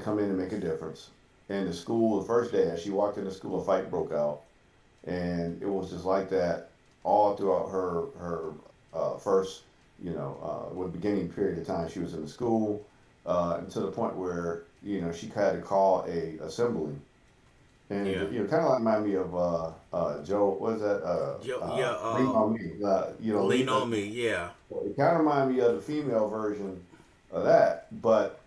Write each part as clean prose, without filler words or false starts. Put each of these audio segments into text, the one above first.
come in and make a difference. And the school, the first day, as she walked into school, a fight broke out, and it was just like that all throughout her first, beginning period of time she was in the school, and to the point where she had to call a assembly, and Yeah. kind of like remind me of Joe. What is that? Yeah. Lean on Me. Lean on me. Yeah. It kind of reminded me of the female version of that, but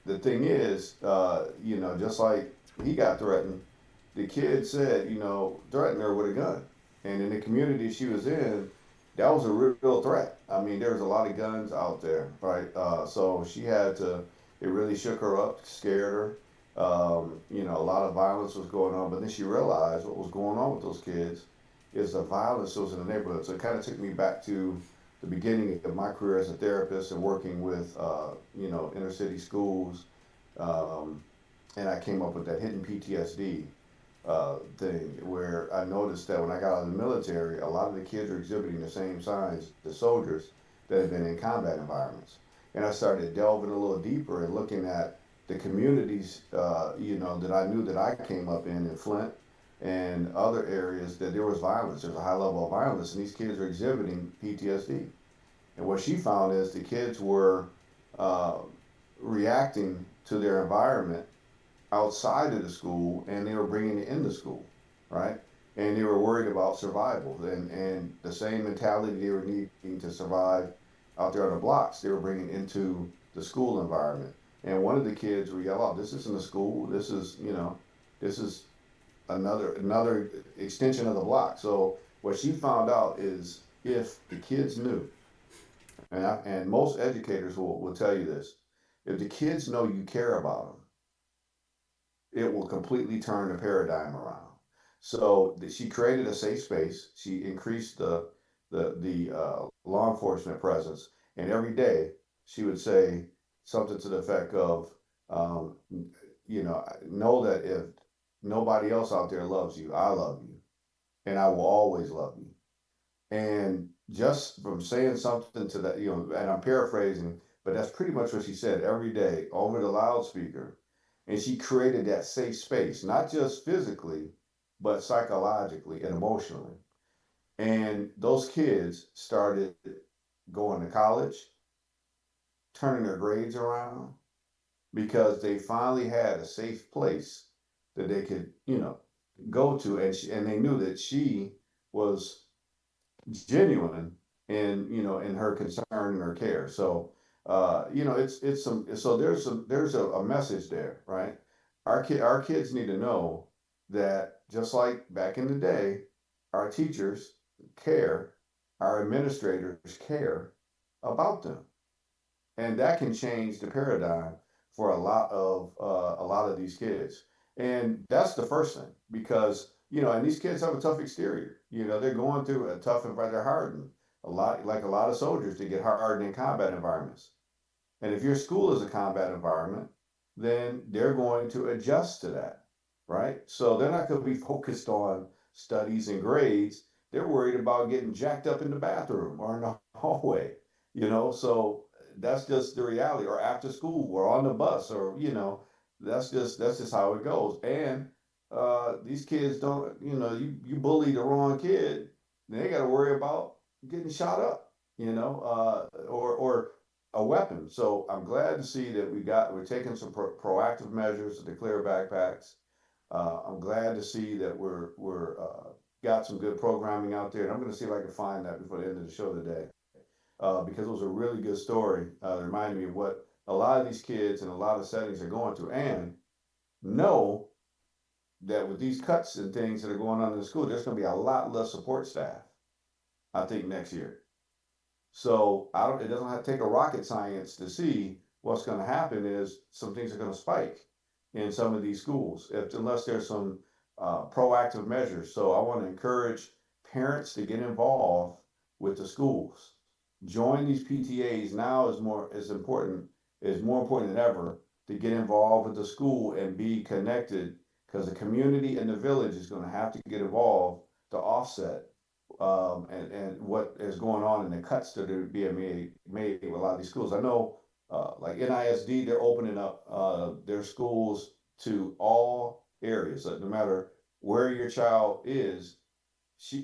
the thing is, just like he got threatened, the kid said, threatened her with a gun. And in the community she was in, that was a real threat. I mean, there was a lot of guns out there, right? So she had to, it really shook her up, scared her. A lot of violence was going on, but then she realized what was going on with those kids is the violence that was in the neighborhood. So it kind of took me back to the beginning of my career as a therapist and working with, inner city schools. Um, and I came up with that hidden PTSD thing where I noticed that when I got out of the military, a lot of the kids are exhibiting the same signs as soldiers that have been in combat environments. And I started delving a little deeper and looking at the communities, that I knew that I came up in Flint and other areas that there was violence. There's a high level of violence, and these kids are exhibiting PTSD. And what she found is the kids were uh, reacting to their environment outside of the school, and they were bringing it into school, right? And they were worried about survival, and the same mentality they were needing to survive out there on the blocks, they were bringing into the school environment. And one of the kids would yell out, "This isn't a school. This is another extension of the block." So what she found out is if the kids knew, and most educators will tell you this, if the kids know you care about them, it will completely turn the paradigm around. So she created a safe space. She increased the law enforcement presence, and every day she would say something to the effect of, um, know that if nobody else out there loves you, I love you, and I will always love you. And just from saying something to that, and I'm paraphrasing, but that's pretty much what she said every day over the loudspeaker. And she created that safe space, not just physically, but psychologically and emotionally. And those kids started going to college, turning their grades around because they finally had a safe place that they could, go to. And they knew that she was genuine in her concern and her care. So it's some so there's a message there, right? Our kids need to know that just like back in the day, our teachers care, our administrators care about them, and that can change the paradigm for a lot of these kids. And that's the first thing because and these kids have a tough exterior. They're going through a tough environment. They're hardened a lot, like a lot of soldiers, to get hardened in combat environments. And if your school is a combat environment, then they're going to adjust to that, right? So they're not going to be focused on studies and grades. They're worried about getting jacked up in the bathroom or in the hallway, So that's just the reality. Or after school, or on the bus, or that's just how it goes. And these kids don't, you bully the wrong kid, they got to worry about getting shot up, or a weapon. So I'm glad to see that we're taking some proactive measures to declare backpacks. I'm glad to see that we're got some good programming out there, and I'm going to see if I can find that before the end of the show today, because it was a really good story. It reminded me of what a lot of these kids in a lot of settings are going through, and know that with these cuts and things that are going on in the school, there's going to be a lot less support staff, I think, next year. So I don't. It doesn't have to take a rocket science to see what's going to happen. Is some things are going to spike in some of these schools unless there's some proactive measures. So I want to encourage parents to get involved with the schools. Join these PTAs now is more important than ever to get involved with the school and be connected because the community and the village is going to have to get involved to offset and what is going on in the cuts that are being made with a lot of these schools. I know like NISD, they're opening up their schools to all areas. No matter where your child is,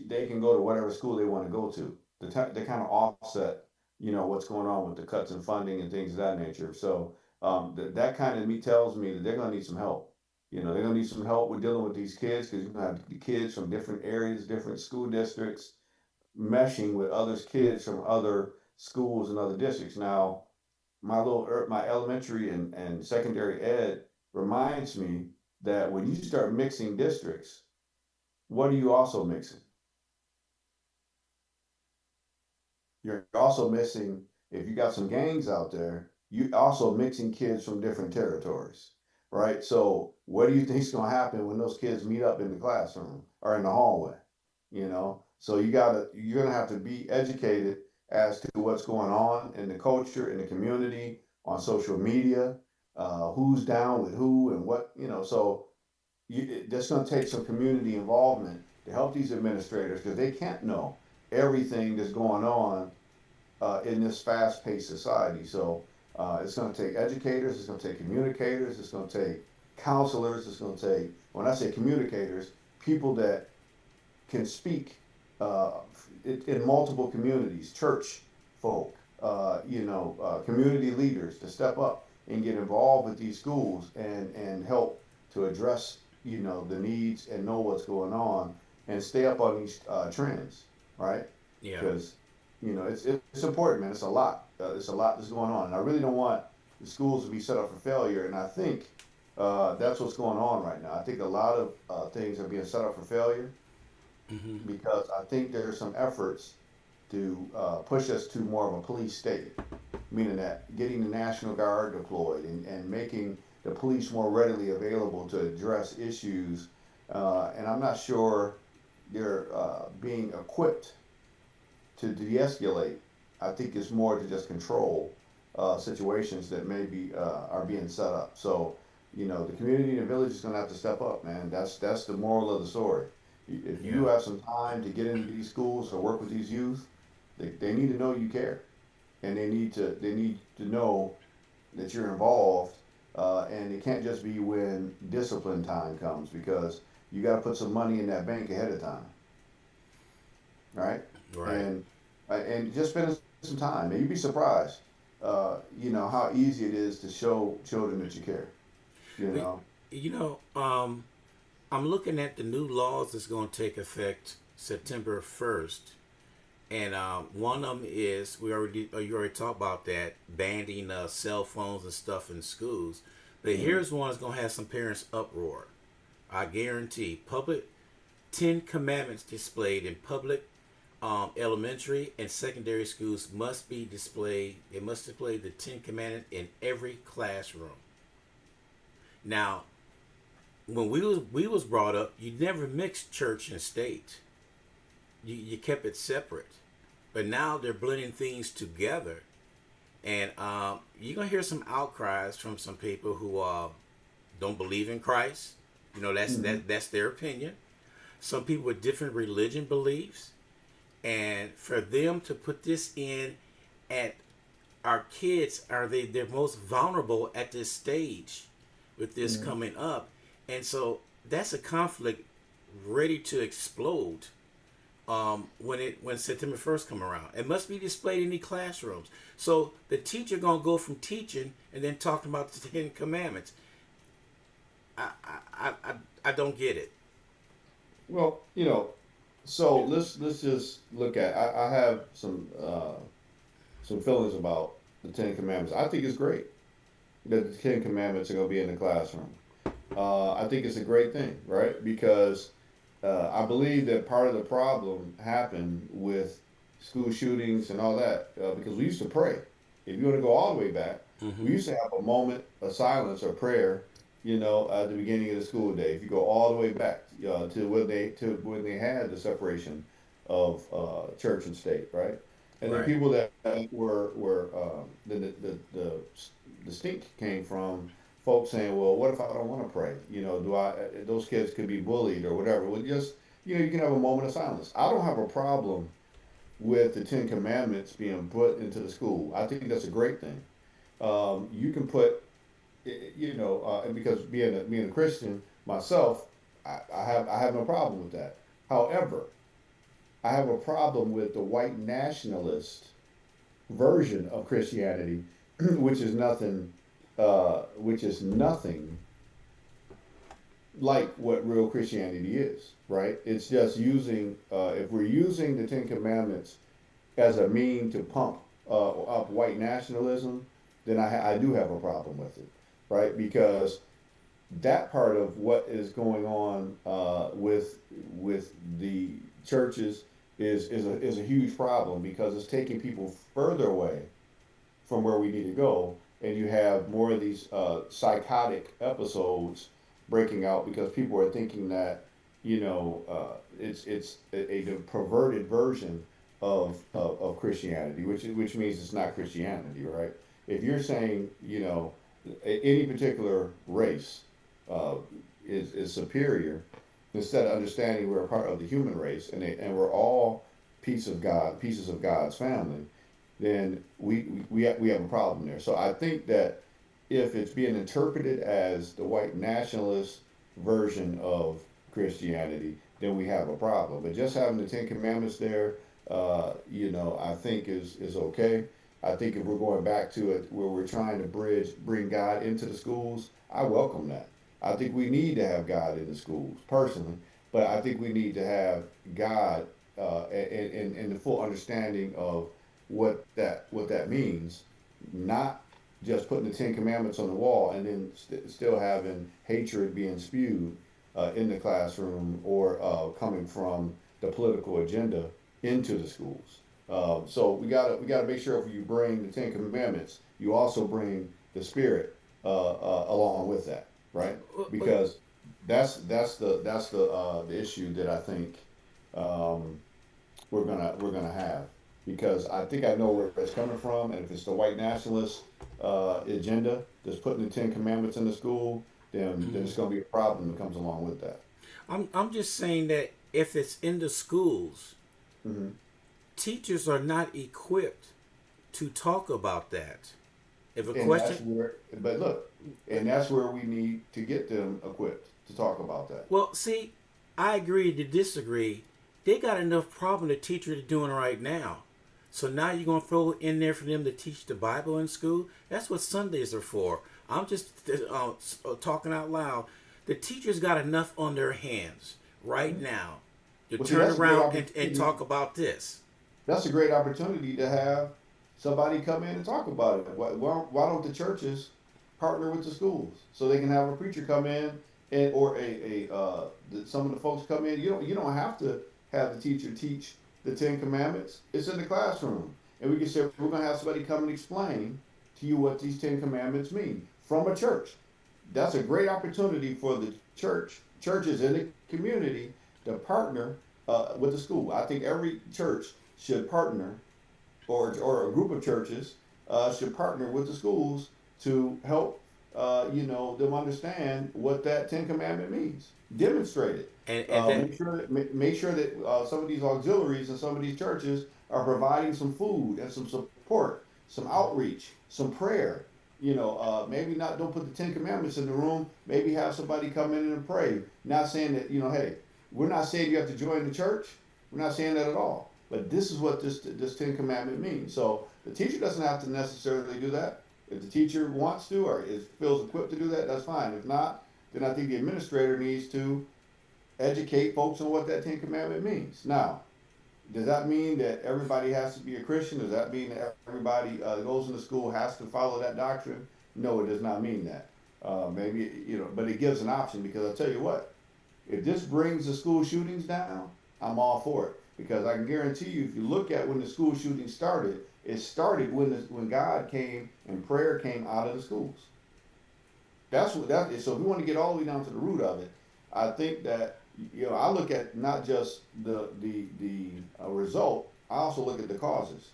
they can go to whatever school they want to go to. They kind of offset, what's going on with the cuts in funding and things of that nature. So that kind of me tells me that they're going to need some help. They're going to need some help with dealing with these kids because you're going to have the kids from different areas, different school districts, meshing with other kids from other schools and other districts. Now, my elementary and secondary ed reminds me that when you start mixing districts, what are you also mixing? You're also missing, if you got some gangs out there, you also mixing kids from different territories, right? So what do you think's going to happen when those kids meet up in the classroom or in the hallway? So you're gonna have to be educated as to what's going on in the culture, in the community, on social media, who's down with who and what, so that's going to take some community involvement to help these administrators because they can't know everything that's going on in this fast-paced society. So it's going to take educators, it's going to take communicators, it's going to take counselors, it's going to take, when I say communicators, people that can speak uh, in multiple communities, church folk, community leaders to step up and get involved with these schools and help to address, the needs and know what's going on and stay up on these trends, right? Yeah. Because, it's important, man. It's a lot. It's a lot that's going on. And I really don't want the schools to be set up for failure. And I think that's what's going on right now. I think a lot of things are being set up for failure Hmm. because I think there's some efforts to push us to more of a police state, meaning that getting the National Guard deployed and making the police more readily available to address issues. And I'm not sure they're being equipped to de-escalate. I think it's more to just control situations that maybe are being set up. So, the community and the village is going to have to step up, man. That's the moral of the story. If Yeah. you have some time to get into these schools or work with these youth, they need to know you care, and they need to know that you're involved. And it can't just be when discipline time comes because you got to put some money in that bank ahead of time, right? Right. And just spend some time, and you'd be surprised, how easy it is to show children that you care. You But, know. you know, I'm looking at the new laws that's going to take effect September 1st. And one of them is you already talked about that banning cell phones and stuff in schools. But Mhm. here's one that's gonna have some parents uproar. I guarantee public Ten Commandments displayed in public elementary and secondary schools must be displayed. They must display the Ten Commandments in every classroom. Now, when we was brought up, you never mixed church and state. You kept it separate. But now they're blending things together, and you're gonna hear some outcries from some people who don't believe in Christ. Mhm. That's their opinion. Some people with different religion beliefs, and for them to put this in at our kids are they're most vulnerable at this stage with this Mhm. coming up, and so that's a conflict ready to explode when September 1st come around. It must be displayed in the classrooms. So the teacher gonna go from teaching and then talking about the Ten Commandments. I I don't get it. Well, so let's just look at. I have some feelings about the Ten Commandments. I think it's great that the Ten Commandments are going to be in the classroom. I think it's a great thing, right? Because I believe that part of the problem happened with school shootings and all that because we used to pray. If you want to go all the way back, we Mm-hmm. used to have a moment of silence or prayer, at the beginning of the school day. If you go all the way back to when they had the separation of church and state, right? And then Right. people that were the stink came from folks saying, "Well, what if I don't want to pray? Do I? Those kids could be bullied or whatever." Well, just you can have a moment of silence. I don't have a problem with the Ten Commandments being put into the school. I think that's a great thing. You can put, and because being a Christian myself, I have no problem with that. However, I have a problem with the white nationalist version of Christianity, which is nothing like what real Christianity is, right? It's just using, if we're using the Ten Commandments as a mean to pump up white nationalism, then I do have a problem with it, right? Because that part of what is going on with the churches is a huge problem because it's taking people further away from where we need to go, and you have more of these psychotic episodes breaking out because people are thinking that it's a perverted version of Christianity, which means it's not Christianity, right? If you're saying any particular race uh, is superior, instead of understanding we're a part of the human race and we're all pieces of God's family, then we have a problem there. So I think that if it's being interpreted as the white nationalist version of Christianity, then we have a problem. But just having the Ten Commandments there, I think is okay. I think if we're going back to it where we're trying to bring God into the schools, I welcome that. I think we need to have God in the schools personally, but I think we need to have God and the full understanding of what that means, not just putting the Ten Commandments on the wall and then still having hatred being spewed in the classroom or coming from the political agenda into the schools. So we gotta make sure if you bring the Ten Commandments, you also bring the Spirit along with that, right? But Because that's the issue that I think um, we're gonna have because I think I know where it's coming from, and if it's the white nationalist agenda that's putting the Ten Commandments in the school, then it's gonna be a problem that comes along with that. I'm just saying that if it's in the schools, Hmm. teachers are not equipped to talk about that. If a And question, that's where, but look, and that's where we need to get them equipped to talk about that. well, see, I agree to disagree. They got enough problem the teachers are doing right now. So now you're gonna throw in there for them to teach the Bible in school? That's what Sundays are for. I'm just talking out loud. The teachers got enough on their hands right now to Well, see, turn that's a great around and opportunity. talk about this. That's a great opportunity to have somebody come in and talk about it. Why don't the churches partner with the schools so they can have a preacher come in and or some of the folks come in. You don't have to have the teacher teach the Ten Commandments. It's in the classroom, and we can say we're going to have somebody come and explain to you what these Ten Commandments mean from a church. That's a great opportunity for the churches in the community to partner with the school. I think every church should partner, or a group of churches should partner with the schools to help them understand what that Ten Commandment means. Demonstrate it. And then Make sure that some of these auxiliaries and some of these churches are providing some food and some support, some outreach, some prayer. Maybe not don't put the Ten Commandments in the room. Maybe have somebody come in and pray. Not saying that hey, we're not saying you have to join the church. We're not saying that at all. But this is what this Ten Commandment means. So the teacher doesn't have to necessarily do that. If the teacher wants to or feels equipped to do that, that's fine. If not, then I think the administrator needs to educate folks on what that Ten Commandment means. Now, does that mean that everybody has to be a Christian? Does that mean that everybody that goes into school has to follow that doctrine? No, it does not mean that. Maybe but it gives an option because I tell you what, if this brings the school shootings down, I'm all for it because I can guarantee you, if you look at when the school shooting started, it started when God came and prayer came out of the schools. That's what that is. So if we want to get all the way down to the root of it, I think that I look at not just the result. I also look at the causes.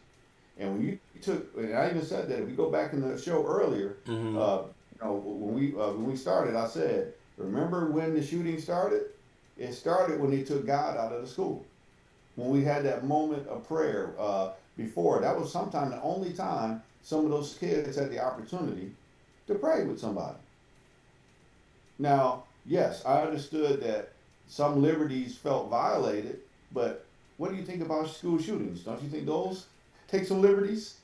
And when you took, and I even said that if we go back in the show earlier, mhm. when we started, I said, remember when the shooting started? It started when they took God out of the school. When we had that moment of prayer before, that was sometime the only time some of those kids had the opportunity to pray with somebody. Now, yes, I understood that some liberties felt violated, but what do you think about school shootings? Don't you think those take some liberties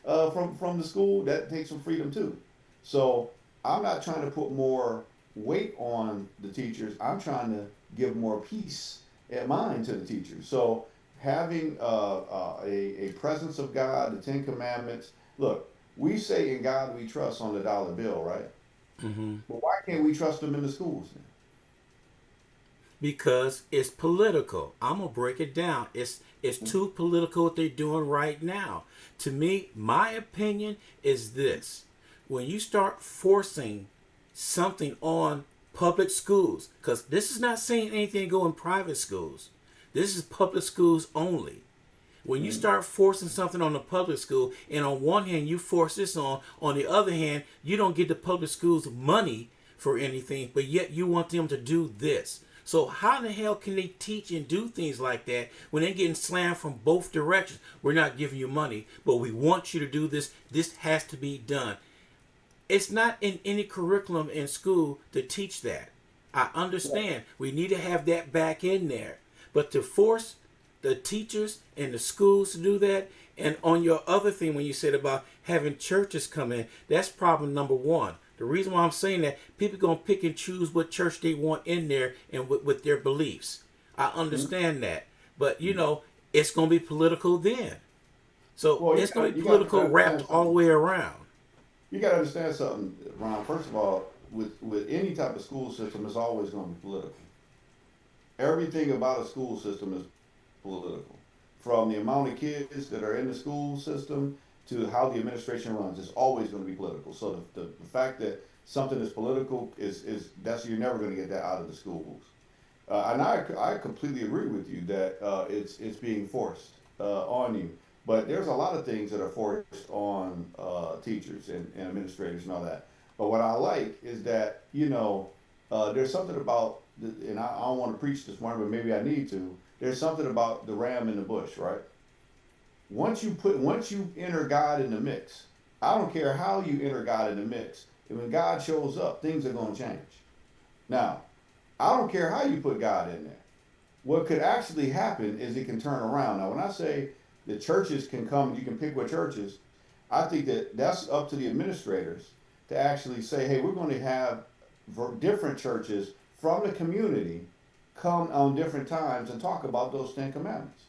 from the school? That takes some freedom too. So I'm not trying to put more weight on the teachers. I'm trying to give more peace and mind to the teachers. So having a presence of God, the Ten Commandments. Look, we say in God we trust on the dollar bill, right? Hmm. But why can't we trust them in the schools then? Because it's political. I'm gonna break it down. It's too political what they're doing right now. To me, my opinion is this: when you start forcing something on public schools, because this is not saying anything to go in private schools. This is public schools only. When you Mm-hmm. start forcing something on the public school, and on one hand you force this on the other hand you don't get the public schools money for anything, but yet you want them to do this. So how in the hell can they teach and do things like that when they're getting slammed from both directions? We're not giving you money, but we want you to do this. This has to be done. It's not in any curriculum in school to teach that. I understand we need to have that back in there, but to force the teachers and the schools to do that, and on your other thing when you said about having churches come in, that's problem number one. The reason why I'm saying that, people gonna pick and choose what church they want in there and with their beliefs. I understand that, but it's gonna be political then. So Well, it's gonna be you got to political wrapped understand all the something. way around. You got to understand something, Ron. First of all, with any type of school system, it's always going to be political. Everything about a school system is political. From the amount of kids that are in the school system to how the administration runs, it's always going to be political. So the fact that something is political is that's you're never going to get that out of the schools. And I completely agree with you that it's being forced on you. But there's a lot of things that are forced on teachers and administrators and all that. But what I like is that there's something about and I don't want to preach this morning, but maybe I need to. There's something about the ram in the bush, right? Once you enter God in the mix, I don't care how you enter God in the mix. And when God shows up, things are going to change. Now, I don't care how you put God in there. What could actually happen is it can turn around. Now, when I say the churches can come, you can pick what churches. I think that that's up to the administrators to actually say, hey, we're going to have different churches from the community come on different times and talk about those Ten Commandments,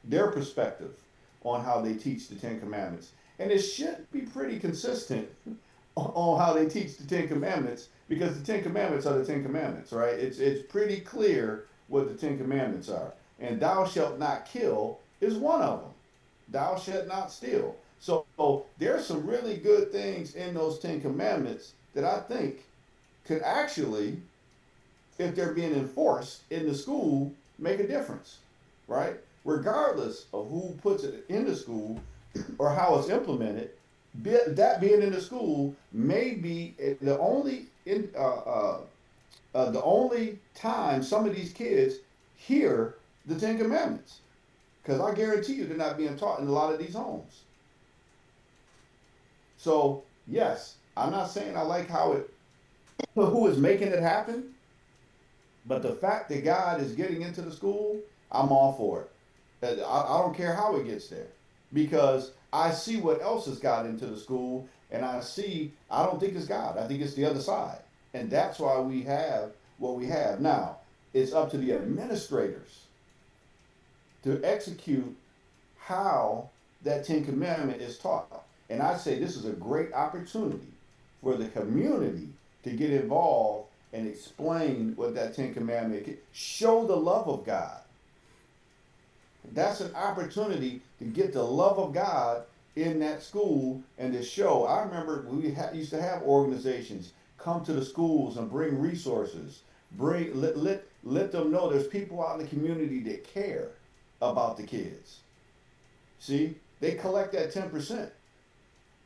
their perspective on how they teach the Ten Commandments. And it should be pretty consistent on how they teach the Ten Commandments because the Ten Commandments are the Ten Commandments, right? It's pretty clear what the Ten Commandments are. And thou shalt not kill is one of them. Thou shalt not steal. So there's some really good things in those Ten Commandments that I think could actually, if they're being enforced in the school, make a difference, right? Regardless of who puts it in the school or how it's implemented, that being in the school may be the only time some of these kids hear the Ten Commandments, because I guarantee you they're not being taught in a lot of these homes. So yes, I'm not saying I like how it who is making it happen, but the fact that God is getting into the school, I'm all for it. I don't care how it gets there because I see what else has got into the school, and I don't think it's God. I think it's the other side, and that's why we have what we have now. It's up to the administrators to execute how that Ten Commandment is taught. And I say this is a great opportunity for the community to get involved and explain what that Ten Commandment is. Show the love of God. That's an opportunity to get the love of God in that school and to show. I remember used to have organizations come to the schools and bring resources. Let them know there's people out in the community that care about the kids. See, they collect that 10%.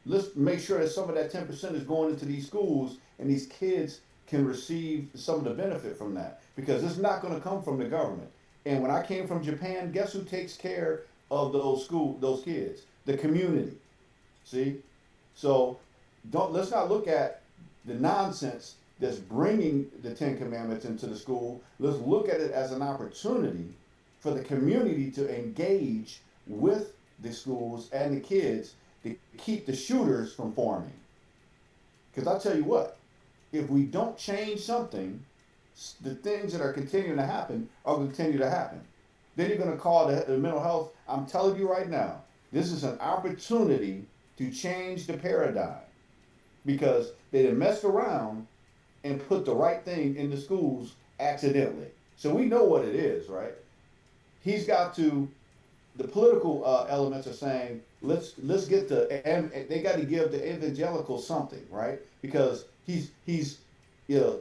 Let's make sure that some of that 10% is going into these schools and these kids can receive some of the benefit from that because it's not going to come from the government. And when I came from Japan, guess who takes care of those kids? The community. See? So let's not look at the nonsense that's bringing the Ten Commandments into the school. Let's look at it as an opportunity for the community to engage with the schools and the kids to keep the shooters from forming. Because I'll tell you what, if we don't change something, the things that are continuing to happen are going to continue to happen. Then you're going to call the mental health. I'm telling you right now, this is an opportunity to change the paradigm because they done messed around and put the right thing in the schools accidentally. So we know what it is, right? He's got to. The political elements are saying let's get the and they got to give the evangelical something, right? Because he's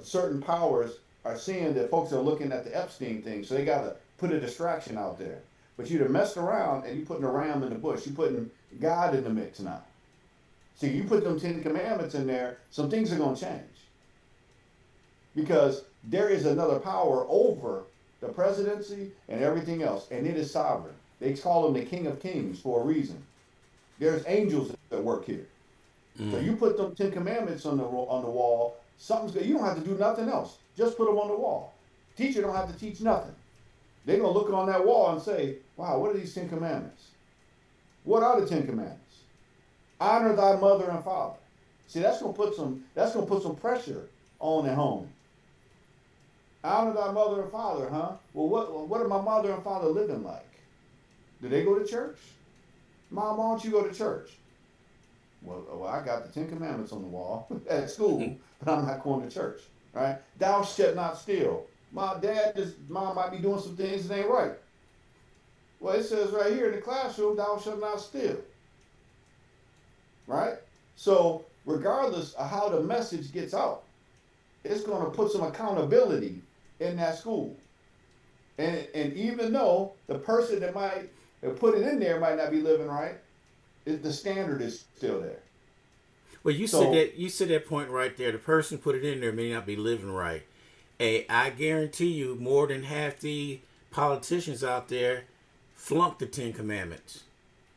certain powers are seeing that folks are looking at the Epstein thing, so they got to put a distraction out there. But you'd have messed around and you putting a ram in the bush. You putting God in the mix now. See, you put them Ten Commandments in there, some things are going to change because there is another power over the presidency and everything else, and it is sovereign. They call him the King of Kings for a reason. There's angels that work here. So you put them Ten Commandments on the wall. Something's good. You don't have to do nothing else. Just put them on the wall. Teacher don't have to teach nothing. They're gonna look on that wall and say, "Wow, what are these Ten Commandments? What are the Ten Commandments? Honor thy mother and father." See, that's gonna put some pressure on the home. Honor thy mother and father, huh? Well, what are my mother and father living like? Do they go to church? Mom, why don't you go to church? Well, I got the Ten Commandments on the wall at school, but I'm not going to church. Right? Thou shalt not steal. Mom might be doing some things that ain't right. Well, it says right here in the classroom, thou shalt not steal. Right? So, regardless of how the message gets out, it's going to put some accountability in that school. And even though the person that might put it in there might not be living right, the standard is still there. Well, you said that point right there. The person put it in there may not be living right. Hey, I guarantee you, more than half the politicians out there flunk the Ten Commandments.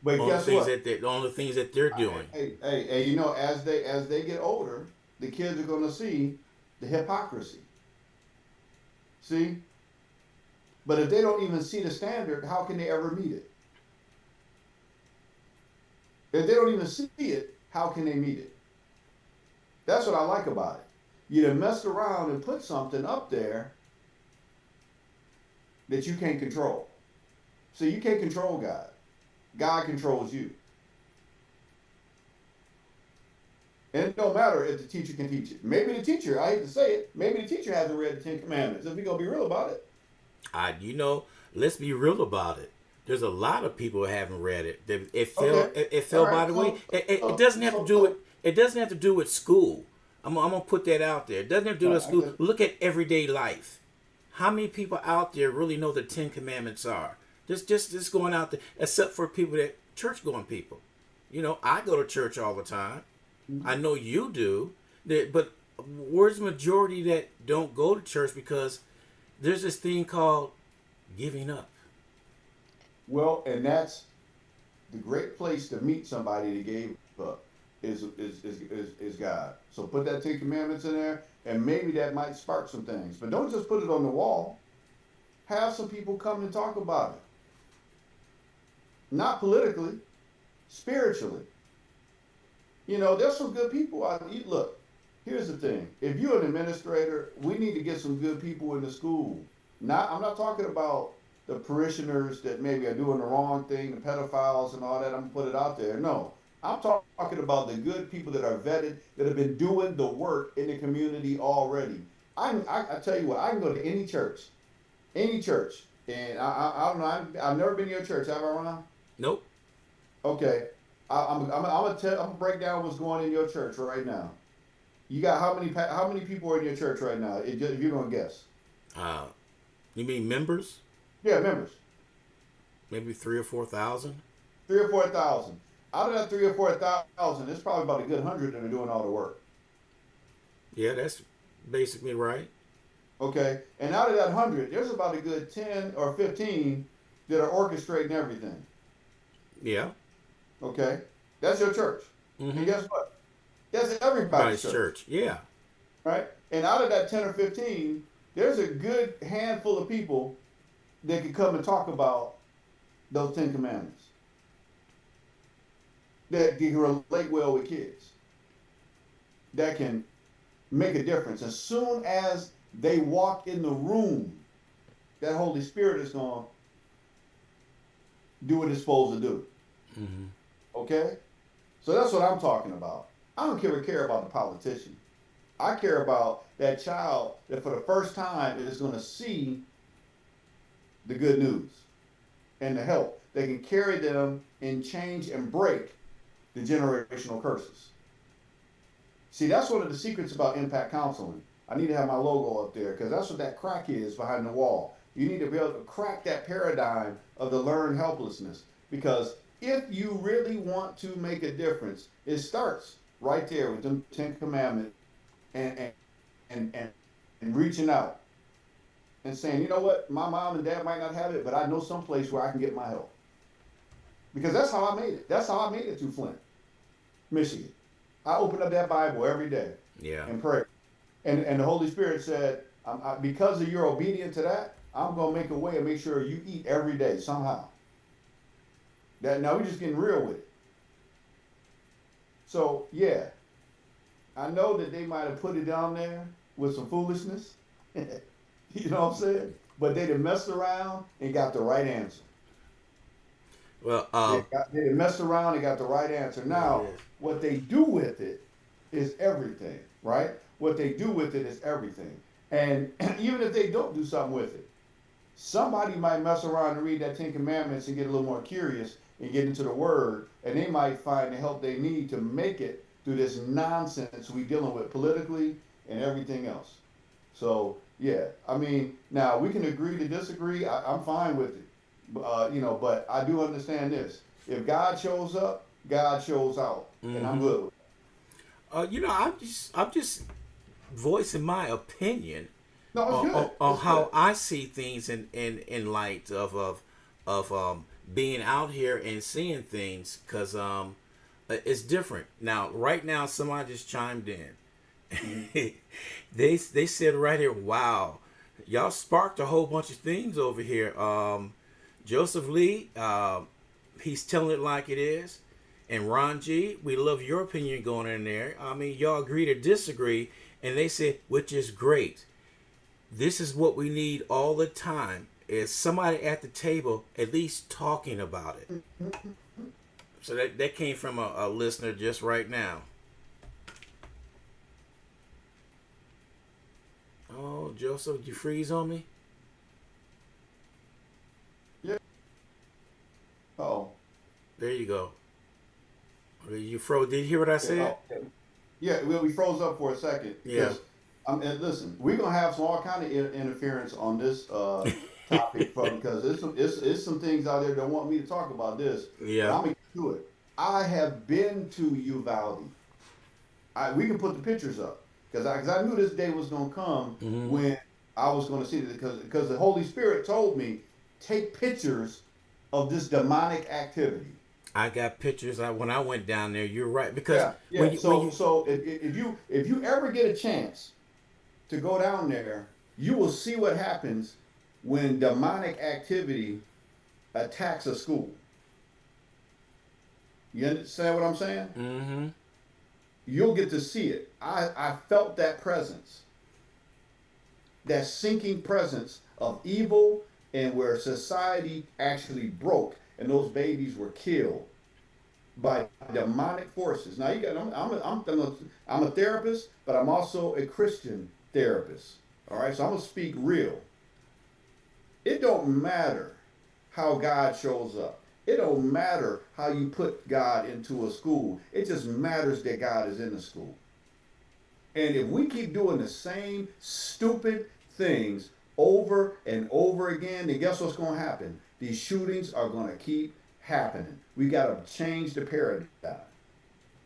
But guess what? On the things that they're doing. Hey, you know, as they get older, the kids are going to see the hypocrisy. See? But if they don't even see the standard, how can they ever meet it? If they don't even see it, how can they meet it? That's what I like about it. You done messed around and put something up there that you can't control. So you can't control God. God controls you. And it don't matter if the teacher can teach it. Maybe the teacher, I hate to say it, maybe the teacher hasn't read the Ten Commandments. If we're going to be real about it. Let's be real about it. There's a lot of people who haven't read it. It fell All right, by the way. It doesn't have to do it doesn't have to do with school. I'm gonna put that out there. It doesn't have to do with school. Look at everyday life. How many people out there really know the Ten Commandments are? Just going out there, except for people that church going people. You know, I go to church all the time. I know you do. But where's the majority that don't go to church because there's this thing called giving up. Well, and that's the great place to meet somebody that gave up is God. So put that Ten Commandments in there, and maybe that might spark some things. But don't just put it on the wall. Have some people come and talk about it. Not politically, spiritually. You know, there's some good people out there. Look, here's the thing. If you're an administrator, we need to get some good people in the school. I'm not talking about the parishioners that maybe are doing the wrong thing, the pedophiles and all that. I'm gonna put it out there. No, I'm talking about the good people that are vetted, that have been doing the work in the community already. I tell you what, I can go to any church, and I don't know. I've never been to your church. Have I, Ron? Nope. Okay, I'm gonna break down what's going in your church right now. You got how many people are in your church right now? If you're gonna guess. You mean members? Yeah, members. Maybe 3,000 or 4,000. 3,000 or 4,000. Out of that 3,000 or 4,000, there's probably about a good 100 that are doing all the work. Yeah, that's basically right. Okay, and out of that 100, there's about a good 10 or 15 that are orchestrating everything. Yeah. Okay, that's your church. Mm-hmm. And guess what? That's everybody's Everybody's church, church. Yeah. right? And out of that 10 or 15, there's a good handful of people that can come and talk about those 10 commandments that can relate well with kids, that can make a difference. As soon as they walk in the room, that Holy Spirit is going to do what it's supposed to do. Mm-hmm. Okay? So that's what I'm talking about. I don't care about the politician. I care about that child that for the first time is going to see the good news and the help that can carry them and change and break the generational curses. See, that's one of the secrets about impact counseling. I need to have my logo up there because that's what that crack is behind the wall. You need to be able to crack that paradigm of the learned helplessness because if you really want to make a difference, it starts right there with them 10 commandments and and and, and reaching out and saying, you know what, my mom and dad might not have it, but I know some place where I can get my help. Because that's how I made it. That's how I made it through Flint, Michigan. I opened up that Bible every day Yeah. and prayed. And the Holy Spirit said, because of your obedience to that, I'm going to make a way and make sure you eat every day somehow. That now we're just getting real with it. So, yeah, I know that they might have put it down there with some foolishness. You know what I'm saying? But they done messed around and got the right answer. Well, They messed around and got the right answer. Now, yes. what they do with it is everything, right? What they do with it is everything. And even if they don't do something with it, somebody might mess around and read that 10 Commandments and get a little more curious and get into the Word, and they might find the help they need to make it through this nonsense we dealing with politically and everything else. So, yeah, I mean, now we can agree to disagree. I'm fine with it. But I do understand this. If God shows up, God shows out, and I'm Mm-hmm. good with I'm just voicing my opinion it. No, it's good. on It's good. how I see things in light of being out here and seeing things because it's different now. Right now, somebody just chimed Mhm. in. they said right here, "Wow, y'all sparked a whole bunch of things over here." Joseph Lee, he's telling it like it is. And Ron G, we love your opinion going in there. I mean, y'all agree to disagree, and they said, which is great. This is what we need all the time: is somebody at the table at least talking about it. So that came from a listener just right now. Oh, Joseph, did you freeze on me? Yeah. Oh. There you go. You froze. Did you hear what I Yeah. said? Oh. Okay. Yeah. We froze up for a second Yeah. because and listen, we're gonna have some all kind of interference on this topic from because it's some things out there that want me to talk about this, but Yeah. I'm gonna get to it. I have been to Uvalde. We can put the pictures up because I knew this day was gonna come Hmm. when I was gonna see it because the Holy Spirit told me take pictures of this demonic activity. I got pictures. When I went down there, you're right because Yeah, when yeah. you when So you so if you ever get a chance to go down there, you will see what happens when demonic activity attacks a school. You understand what I'm saying? hmm You'll get to see it. I felt that presence, that sinking presence of evil, and where society actually broke and those babies were killed by demonic forces. Now you got I'm a therapist, but I'm also a Christian therapist. All right, so I'm gonna speak real. It don't matter how God shows up. It don't matter how you put God into a school. It just matters that God is in the school. And if we keep doing the same stupid things over and over again, then guess what's going to happen? These shootings are going to keep happening. We got to change the paradigm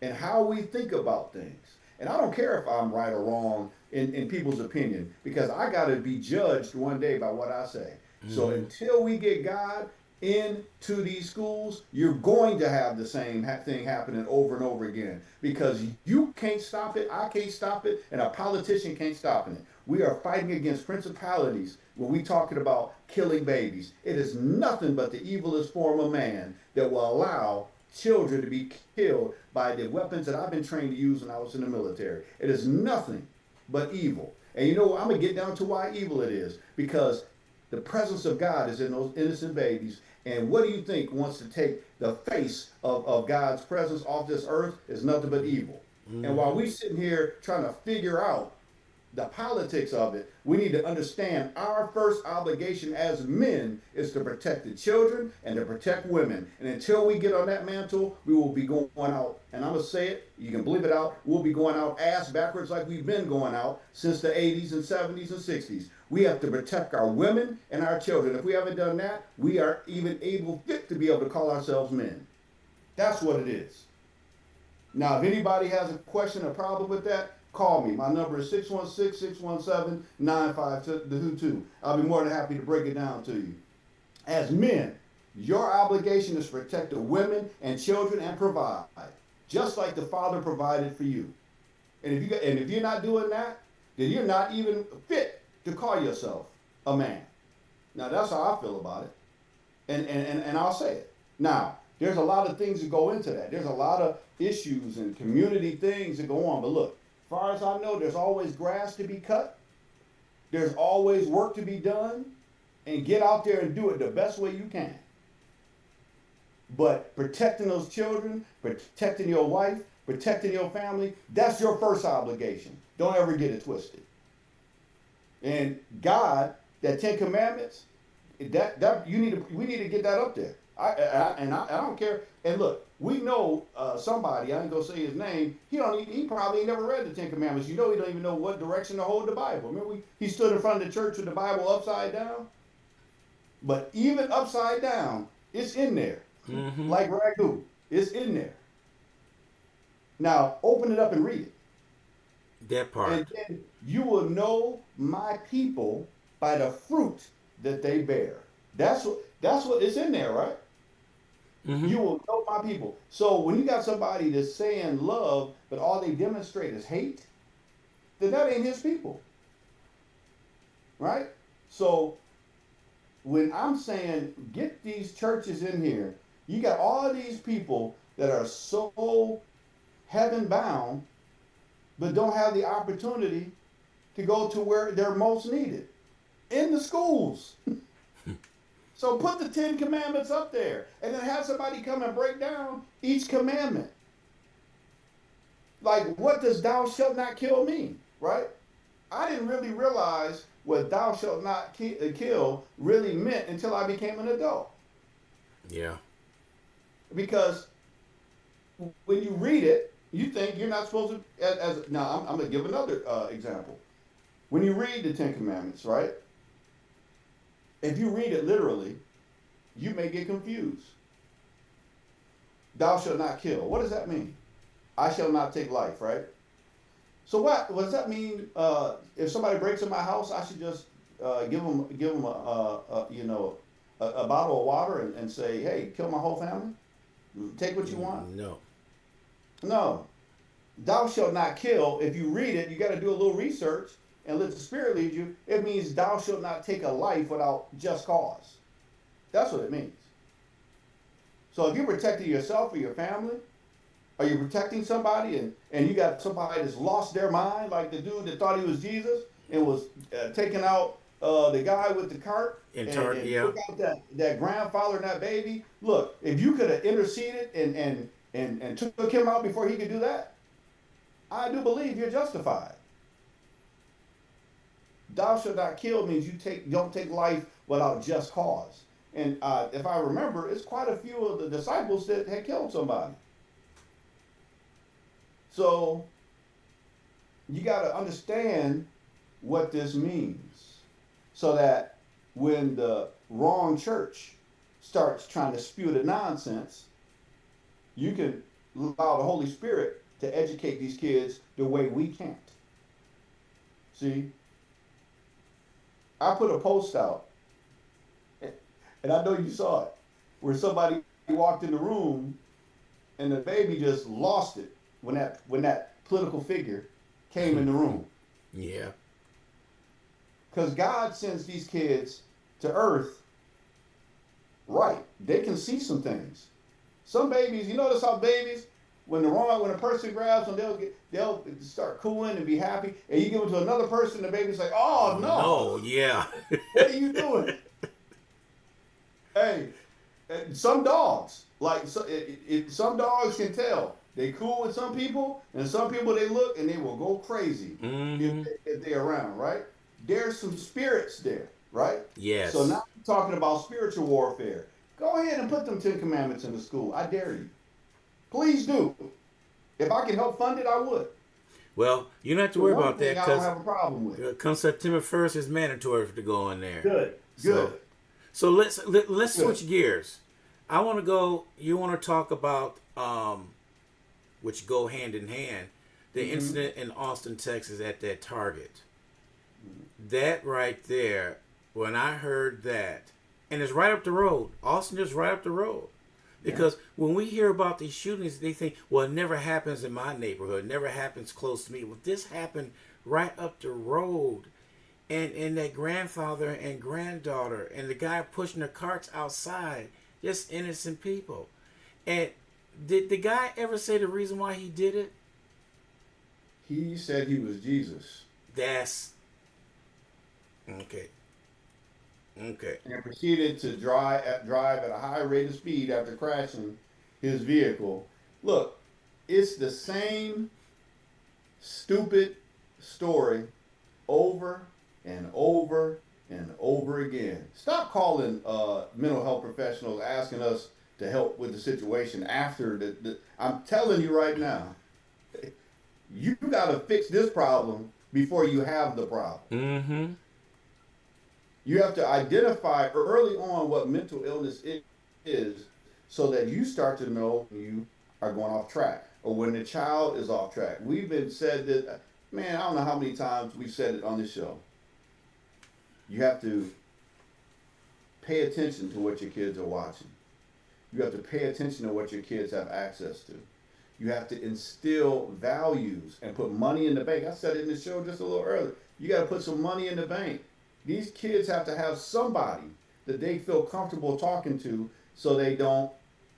and how we think about things. And I don't care if I'm right or wrong in people's opinion because I got to be judged one day by what I say. So hmm until we get God into these schools, you're going to have the same thing happening over and over again because you can't stop it, I can't stop it, and a politician can't stop it. We are fighting against principalities when we talking about killing babies. It is nothing but the evilest form of man that will allow children to be killed by the weapons that I've been trained to use when I was in the military. It is nothing but evil. And you know what? I'm going to get down to why evil it is. Because the presence of God is in those innocent babies. And what do you think wants to take the face of God's presence off this earth is nothing but evil. Mm-hmm. And while we sitting here trying to figure out the politics of it, we need to understand our first obligation as men is to protect the children and to protect women. And until we get on that mantle, we will be going out, and I'm going to say it, you can believe it out, we'll be going out ass backwards like we've been going out since the 80s and 70s and 60s. We have to protect our women and our children. If we haven't done that, we are even fit to be able to call ourselves men. That's what it is. Now, if anybody has a question or problem with that, call me. My number is 616-617-9522. I'll be more than happy to break it down to you. As men, your obligation is to protect the women and children and provide, just like the Father provided for you. And if you're not doing that, then you're not even fit to call yourself a man. Now, that's how I feel about it. And I'll say it. Now, there's a lot of things that go into that. There's a lot of issues and community things that go on. But look, as far as I know, there's always grass to be cut. There's always work to be done. And get out there and do it the best way you can. But protecting those children, protecting your wife, protecting your family, that's your first obligation. Don't ever get it twisted. And God, that 10 Commandments, we need to get that up there. I don't care. And look, we know somebody. I ain't gonna say his name. He probably ain't never read the 10 Commandments. You know, he don't even know what direction to hold the Bible. Remember, he stood in front of the church with the Bible upside down. But even upside down, it's in there, like ragu. It's in there. Now open it up and read it. That part. And then you will know my people by the fruit that they bear. That's what it's in there, right? Mm-hmm. You will know my people. So when you got somebody that's saying love, but all they demonstrate is hate, then that ain't his people. Right? So when I'm saying get these churches in here, you got all these people that are so heaven bound, but don't have the opportunity to go to where they're most needed, in the schools. So put the 10 Commandments up there and then have somebody come and break down each commandment. Like, what does thou shalt not kill mean, right? I didn't really realize what thou shalt not kill really meant until I became an adult. Yeah. Because when you read it, you think you're not supposed to, now I'm going to give another example. When you read the 10 Commandments, right? If you read it literally, you may get confused. Thou shalt not kill. What does that mean? I shall not take life, right? So what does that mean? If somebody breaks in my house, I should just give them a bottle of water and say, hey, kill my whole family? Take what you want? No. Thou shalt not kill. If you read it, you got to do a little research and let the Spirit lead you. It means thou shalt not take a life without just cause. That's what it means. So if you're protecting yourself or your family, are you protecting somebody and you got somebody that's lost their mind, like the dude that thought he was Jesus and was taking out the guy with the cart and took out that grandfather and that baby? Look, if you could have interceded and took him out before he could do that, I do believe you're justified. Thou shalt not kill means don't take life without just cause. And if I remember, it's quite a few of the disciples that had killed somebody. So you got to understand what this means so that when the wrong church starts trying to spew the nonsense, you can allow the Holy Spirit to educate these kids the way we can't. See? I put a post out, and I know you saw it. where somebody walked in the room and the baby just lost it when that political figure came in the room. Yeah. Because God sends these kids to earth, right? They can see some things. Some babies, you notice how babies, when a person grabs them, they'll start cooing and be happy, and you give them to another person, the baby's like, oh Oh no, no. Yeah. what are you doing? Hey, some dogs, some dogs can tell. They cool with some people, and some people they look and they will go crazy Mm-hmm. if they're around, right? There's some spirits there, right? So now Yes. we're talking about spiritual warfare. Go ahead and put them Ten Commandments in the school. I dare you. Please do. If I can help fund it, I would. Well, you don't have to The worry one about thing that I don't because have a problem with. come September 1st, it's mandatory to go in there. Good, So, good, so let's good. switch gears. I want to go. You want to talk about which go hand in hand, the Mm-hmm. incident in Austin, Texas, at that Target. That right there, when I heard that, and it's right up the road. Austin is right up the road. Yeah. Because when we hear about these shootings, they think, well, it never happens in my neighborhood, it never happens close to me. Well, this happened right up the road. And that grandfather and granddaughter and the guy pushing the carts outside, just innocent people. And did the guy ever say the reason why he did it? He said he was Jesus That's okay. Okay. and proceeded to drive at a high rate of speed after crashing his vehicle. Look, it's the same stupid story over and over and over again. Stop calling mental health professionals asking us to help with the situation after the I'm telling you right now, you got to fix this problem before you have the problem. Mm-hmm. You have to identify early on what mental illness is so that you start to know when you are going off track or when the child is off track. We've been said that, man, I don't know how many times we've said it on this show. You have to pay attention to what your kids are watching. You have to pay attention to what your kids have access to. You have to instill values and put money in the bank. I said it in the show just a little earlier. You got to put some money in the bank. These kids have to have somebody that they feel comfortable talking to so they don't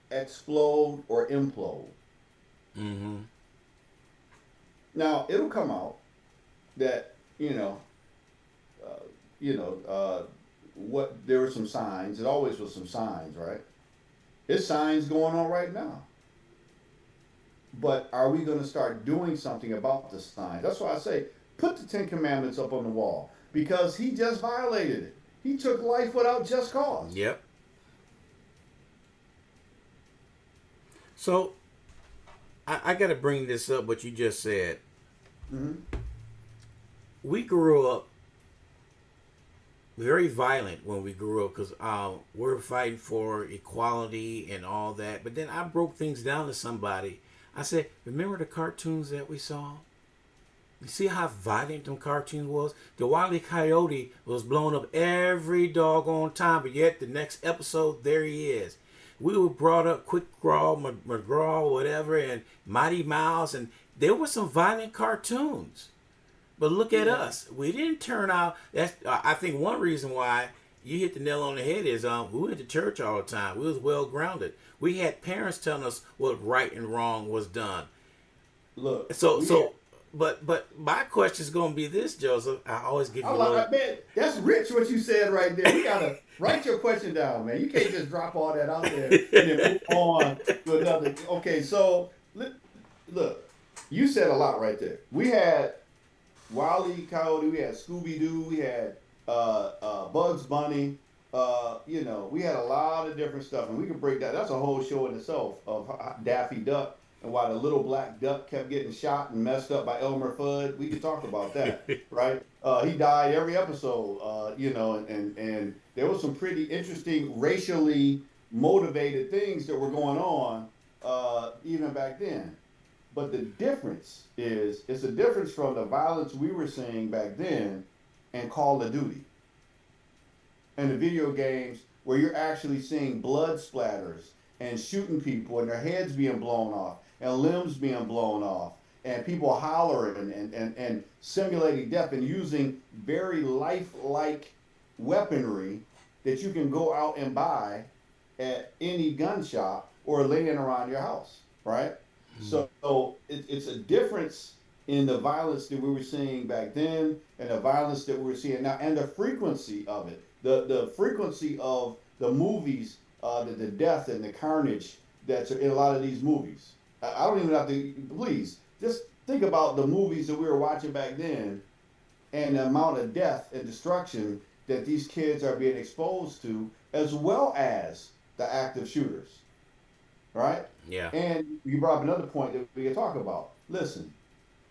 explode or implode. Mm-hmm. Now, it'll come out that, uh, what there were some signs. It always was some signs, right? There's signs going on right now. But are we going to start doing something about the signs? That's why I say put the Ten Commandments up on the wall because he just violated it. He took life without just cause. Yep. So I got to bring this up. What you just said. Mm-hmm. We grew up very violent when we grew up because we're fighting for equality and all that. But then I broke things down to somebody. I said, remember the cartoons that we saw? You see how violent them cartoons was? The Wile E. Coyote was blown up every doggone time, but yet the next episode, there he is. We were brought up Quick Draw, McGraw, whatever, and Mighty Mouse, and there were some violent cartoons. But look at Yeah. us. We didn't turn out. That's I think one reason why you hit the nail on the head is we went to church all the time. We was well grounded. We had parents telling us what right and wrong was done. Look, So we had, so but my question is going to be this, Joseph. I always give I you a little. like, man, that's rich what you said right there. We got to write your question down, man. You can't just drop all that out there and then move on to another. Okay, so look, you said a lot right there. We had Wile E. Coyote, we had Scooby Doo, we had Bugs Bunny. We had a lot of different stuff, and we could break that. That's a whole show in itself of Daffy Duck and why the little black duck kept getting shot and messed up by Elmer Fudd. We could talk about that, right? He died every episode, and there was some pretty interesting racially motivated things that were going on even back then. But the difference is, it's a difference from the violence we were seeing back then and Call of Duty and the video games where you're actually seeing blood splatters and shooting people and their heads being blown off and limbs being blown off and people hollering and simulating death and using very lifelike weaponry that you can go out and buy at any gun shop or laying around your house, right? Mm. So it's a difference in the violence that we were seeing back then and the violence that we're seeing now and the frequency of it. The frequency of the movies, the death and the carnage that's in a lot of these movies. I don't even have to, please, just think about the movies that we were watching back then and the amount of death and destruction that these kids are being exposed to, as well as the active shooters, right? Yeah. And you brought up another point that we can talk about. Listen,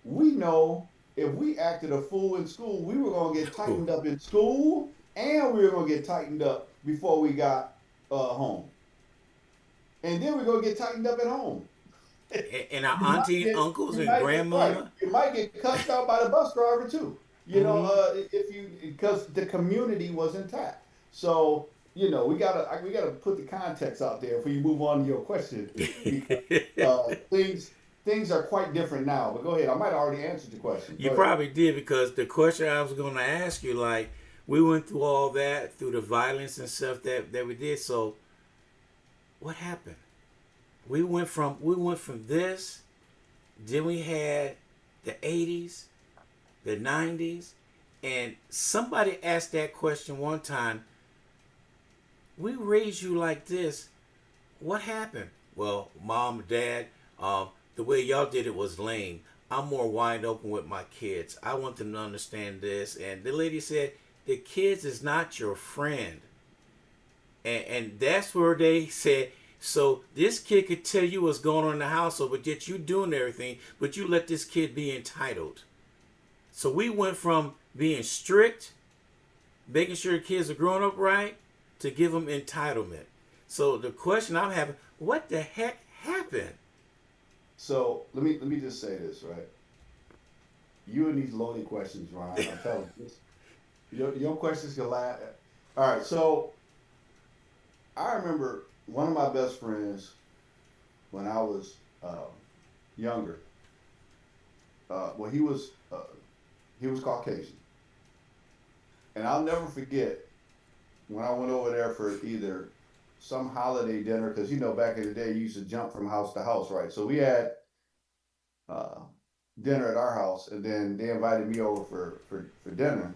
we know if we acted a fool in school, we were going to get tightened up in school and we were going to get tightened up before we got home. And then we're going to get tightened up at home. And our You might auntie and get, uncles you and might get right. grandmama. You might get cussed out by the bus driver too. You know, Hmm. if you because the community was intact. So we gotta put the context out there before you move on to your question because things are quite different now. But go ahead. I might have already answered your question. You Go ahead. probably did, because the question I was going to ask you, like, we went through all that, through the violence and stuff that we did. So what happened? We went from this. Then we had the 80s, the 90s, and somebody asked that question one time. We raised you like this. What happened? Well, mom, dad, the way y'all did it was lame. I'm more wide open with my kids. I want them to understand this. And the lady said, the kids is not your friend. And that's where they said, so this kid could tell you what's going on in the household, but yet you doing everything, but you let this kid be entitled. So we went from being strict, making sure the kids are growing up right, to give them entitlement. So the question I'm having, what the heck happened? So let me just say this, right? You and these loaded questions, Ryan. I'm telling you, your questions can last. All right. So I remember one of my best friends when I was younger. Well, he was Caucasian, and I'll never forget when I went over there for either some holiday dinner because back in the day you used to jump from house to house, right? So we had uh, dinner at our house, and then they invited me over for dinner.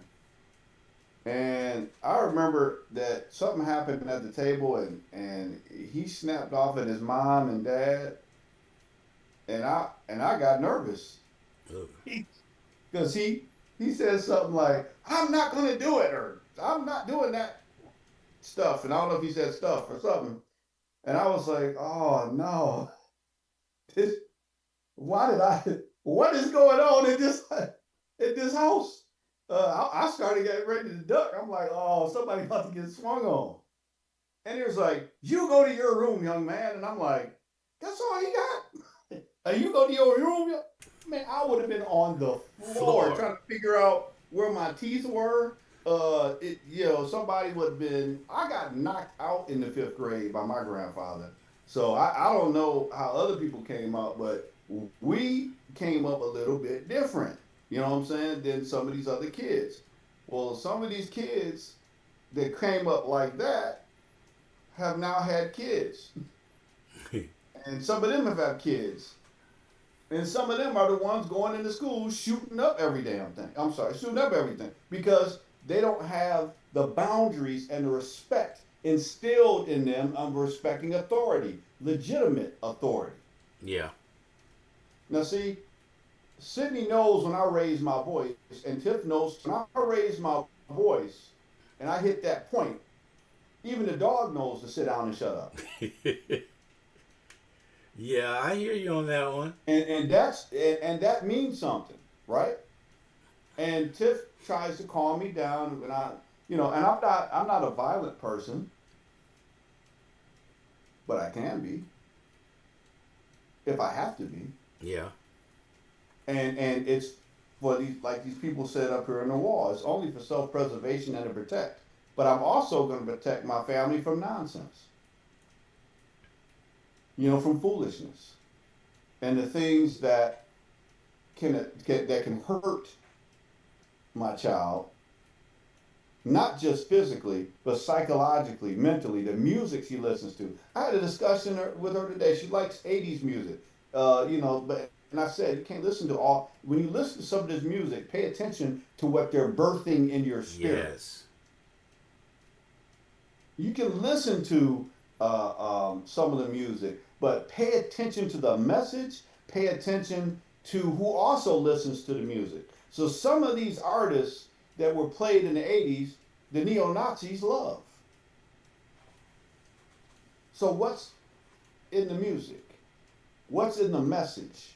And I remember that something happened at the table, and he snapped off at his mom and dad, and I got nervous Ugh. because he said something like, "I'm not going to do it," or "I'm not doing that stuff," and I don't know if he said stuff or something, and I was like, "Oh no, this why did I? What is going on in this house?" I started getting ready to duck. I'm like, "Oh, somebody about to get swung on." And he was like, "You go to your room, young man." And I'm like, "That's all he got? And you go to your room?" Man, I would have been on the floor Floor. trying to figure out where my teeth were. Somebody would have been. I got knocked out in the fifth grade by my grandfather. So I don't know how other people came out, but we came up a little bit different. You know what I'm saying? Than some of these other kids. Well, some of these kids that came up like that have now had kids, and some of them have had kids. And some of them are the ones going into school shooting up every damn thing. I'm sorry, shooting up everything because they don't have the boundaries and the respect instilled in them of respecting authority, legitimate authority. Yeah. Now, see, Sydney knows when I raise my voice, and Tiff knows when I raise my voice and I hit that point, even the dog knows to sit down and shut up. Yeah, I hear you on that one. And that means something, right? And Tiff tries to calm me down when and I'm not a violent person, but I can be if I have to be. Yeah. And it's for these, like these people said up here on the wall. It's only for self preservation and to protect. but I'm also going to protect my family from nonsense, from foolishness and the things that can hurt my child, not just physically, but psychologically, mentally. The music she listens to. I had a discussion with her today. She likes '80s music, but and I said you can't listen to all. When you listen to some of this music, pay attention to what they're birthing in your spirit. Yes. You can listen to some of the music, but pay attention to the message. Pay attention to who also listens to the music. So some of these artists that were played in the '80s, the neo Nazis love. So what's in the music? What's in the message?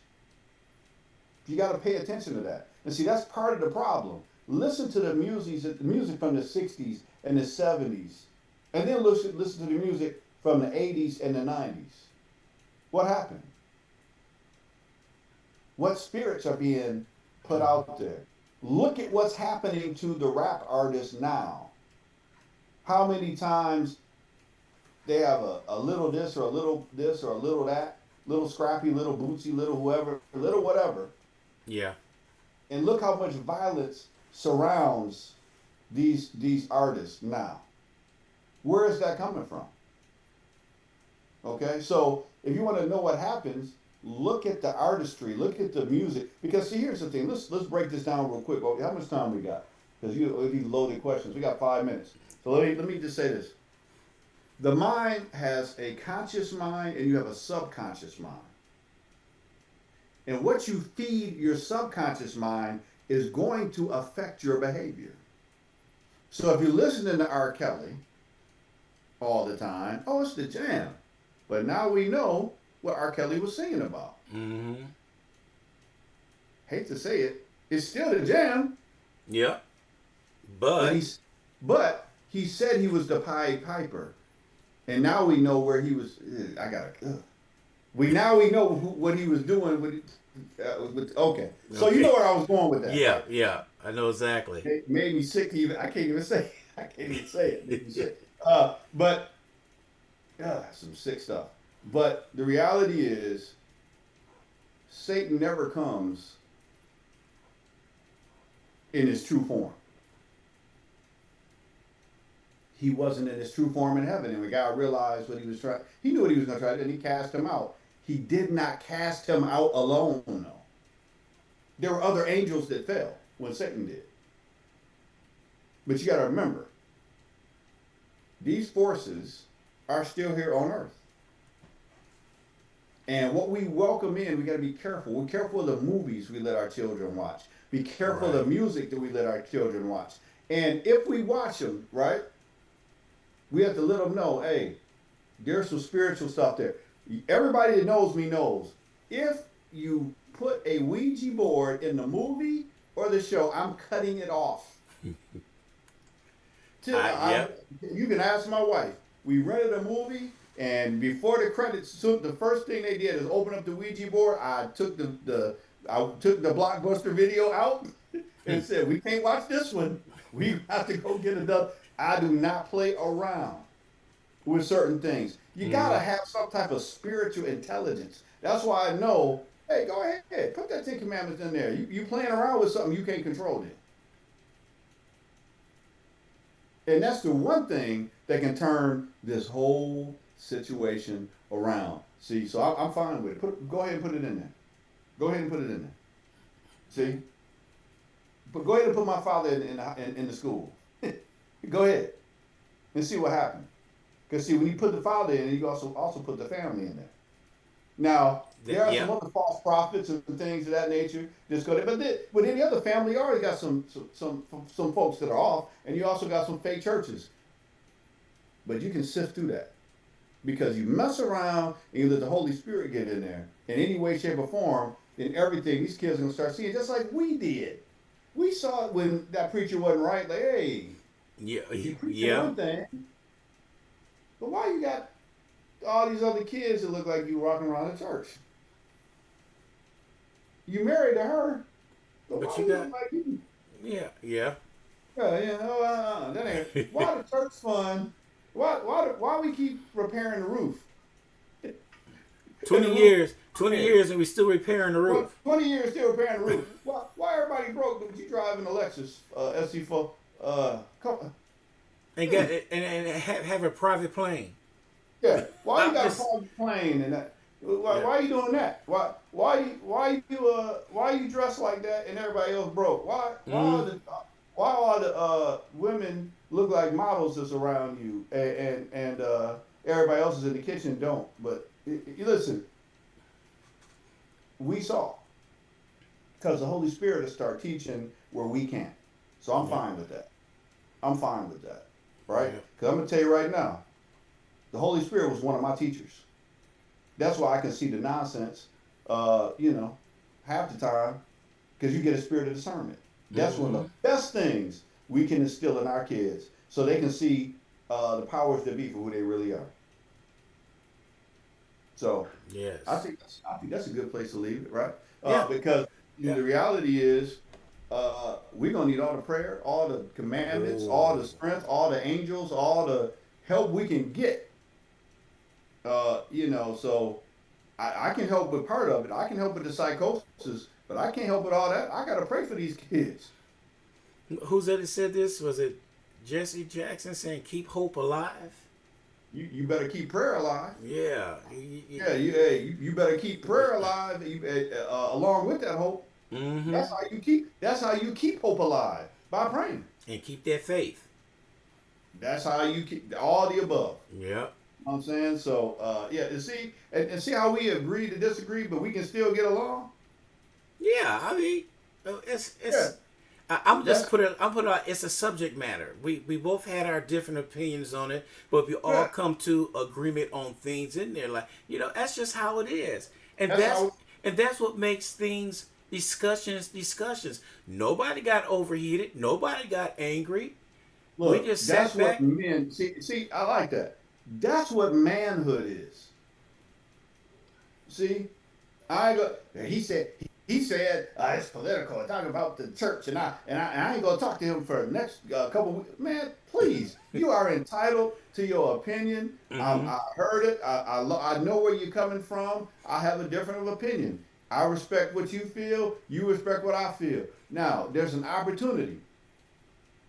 You got to pay attention to that. And see, that's part of the problem. Listen to the music from the '60s and the '70s, and then listen to the music from the '80s and the '90s. What happened? What spirits are being put out there? Look at what's happening to the rap artists now. How many times they have a little this or a little this or a little that, little scrappy, little bootsy, little whoever, little whatever. Yeah. And look how much violence surrounds these artists now. Where is that coming from? Okay, so if you want to know what happens, look at the artistry, look at the music. Because see, here's the thing. Let's break this down real quick. How much time we got? Because these loaded questions. We got 5 minutes. So let me just say this. The mind has a conscious mind and you have a subconscious mind. And what you feed your subconscious mind is going to affect your behavior. So if you're listening to R. Kelly all the time, oh, it's the jam. But now we know what R. Kelly was singing about. Mm-hmm. Hate to say it, it's still the jam. Yeah. But he said he was the Pied Piper, and now we know where he was. We know what he was doing okay. So you know where I was going with that. Yeah, right? yeah, I know exactly. It made me sick to even. I can't even say. I can't even say it. Made me sick. But some sick stuff. But the reality is, Satan never comes in his true form. He wasn't in his true form in heaven, and when God realized what he was trying, he knew what he was going to try, and he cast him out. He did not cast him out alone, though. There were other angels that fell when Satan did. But you got to remember, these forces are still here on earth. And what we welcome in, we got to be careful. We're careful of the movies we let our children watch. Be careful of the music that we let our children watch. And if we watch them, right, we have to let them know, hey, there's some spiritual stuff there. Everybody that knows me knows. If you put a Ouija board in the movie or the show, I'm cutting it off. You can ask my wife. We rented a movie, and before the credits, the first thing they did is open up the Ouija board. I took the Blockbuster video out and said, we can't watch this one. We have to go get it done. I do not play around with certain things. You gotta have some type of spiritual intelligence. That's why I know, hey, go ahead, put that 10 Commandments in there. You playing around with something you can't control it. And that's the one thing that can turn this whole situation around. See, so I'm fine with it. Go ahead and put it in there. Go ahead and put it in there. See? But go ahead and put my father in the school. Go ahead and see what happens. Because see, when you put the father in, you also put the family in there. Now, there are some other false prophets and things of that nature. Just go there, but any other family, you already got some folks that are off, and you also got some fake churches. But you can sift through that because you mess around and you let the Holy Spirit get in there in any way, shape, or form. Then everything these kids are gonna start seeing, just like we did. We saw it when that preacher wasn't right. Like, hey, you preaching one thing, but why you got all these other kids that look like you walking around the church? You married to her, but why you look like you? Yeah. Yeah, that ain't. Why the church fund? Why we keep repairing the roof? And 20 the roof years, 20 red. years, and we still repairing the Well, roof. 20 years still repairing the roof. Why everybody broke? But you driving a Lexus SC4? Come, And get and have a private plane. yeah. Why you I'm got a just private plane and that? Why, yeah. why you doing that? Why you dressed like that and everybody else broke? Mm, Why all the women look like models that's around you and everybody else is in the kitchen don't? But you listen, we saw because the Holy Spirit will start teaching where we can't. So I'm yeah, fine with that. I'm fine with that, right? yeah, Because I'm gonna tell you right now, the Holy Spirit was one of my teachers. That's why I can see the nonsense, you know, half the time, because you get a spirit of discernment. That's one of mm-hmm, the best things we can instill in our kids, so they can see the powers that be for who they really are. So yes, I think that's a good place to leave it, right? yeah, Because yeah. the reality is, we're gonna need all the prayer, all the commandments, all Oh, the strength, all the angels, all the help we can get. So I can help with part of it. I can help with the psychosis, but I can't help with all that. I gotta pray for these kids. who's that said this? Was it Jesse Jackson saying keep hope alive? You better keep prayer alive. Yeah, Yeah, you better keep prayer alive. Along with that hope. mm-hmm, That's how you keep hope alive by praying. and keep that faith. That's how you keep all the above. Yeah, You know what I'm saying? So yeah, and see how we agree to disagree, but we can still get along. yeah. I mean, Yeah, it's. I'm just that's put it. I'm put it out. It's a subject matter. We both had our different opinions on it, but we all yeah, come to agreement on things in there. Like that's just how it is, and that's that's how. and that's what makes things discussions. Nobody got overheated. Nobody got angry. We Look, just that's sat what back. men see. I like that. That's what manhood is. See, I go. He said it's political. Talking about the church, and I ain't gonna talk to him for the next couple of weeks. Man, please, you are entitled to your opinion. Mm-hmm. I heard it. I know where you're coming from. I have a different of opinion. I respect what you feel. You respect what I feel. Now, there's an opportunity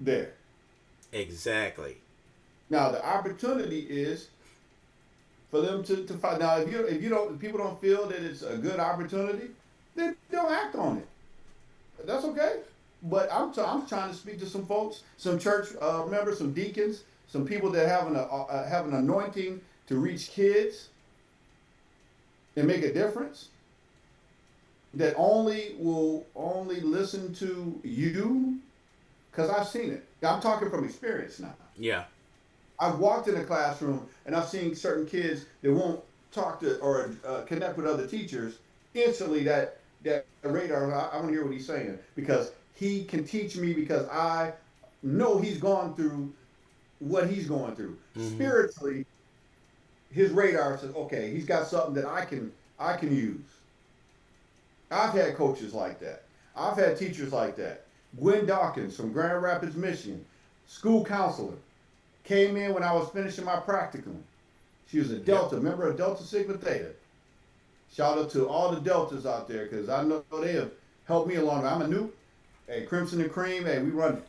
there. Exactly. Now, the opportunity is for them to find. Now, if you don't, if people don't feel that it's a good opportunity, then don't act on it. That's okay. But I'm trying to speak to some folks, some church members, some deacons, some people that have an anointing to reach kids and make a difference. That only listen to you because I've seen it. I'm talking from experience now. Yeah. I've walked in a classroom and I've seen certain kids that won't talk to or connect with other teachers. Instantly, that radar, I want to hear what he's saying because he can teach me because I know he's gone through what he's going through Mm-hmm. spiritually. His radar says, okay, he's got something that I can use. I've had coaches like that. I've had teachers like that. Gwen Dawkins from Grand Rapids, Michigan, school counselor, came in when I was finishing my practicum. She was a Yep. Delta, member of Delta Sigma Theta. Shout out to all the Deltas out there because I know they have helped me along. I'm a new, hey, Crimson and Cream, hey, we run it.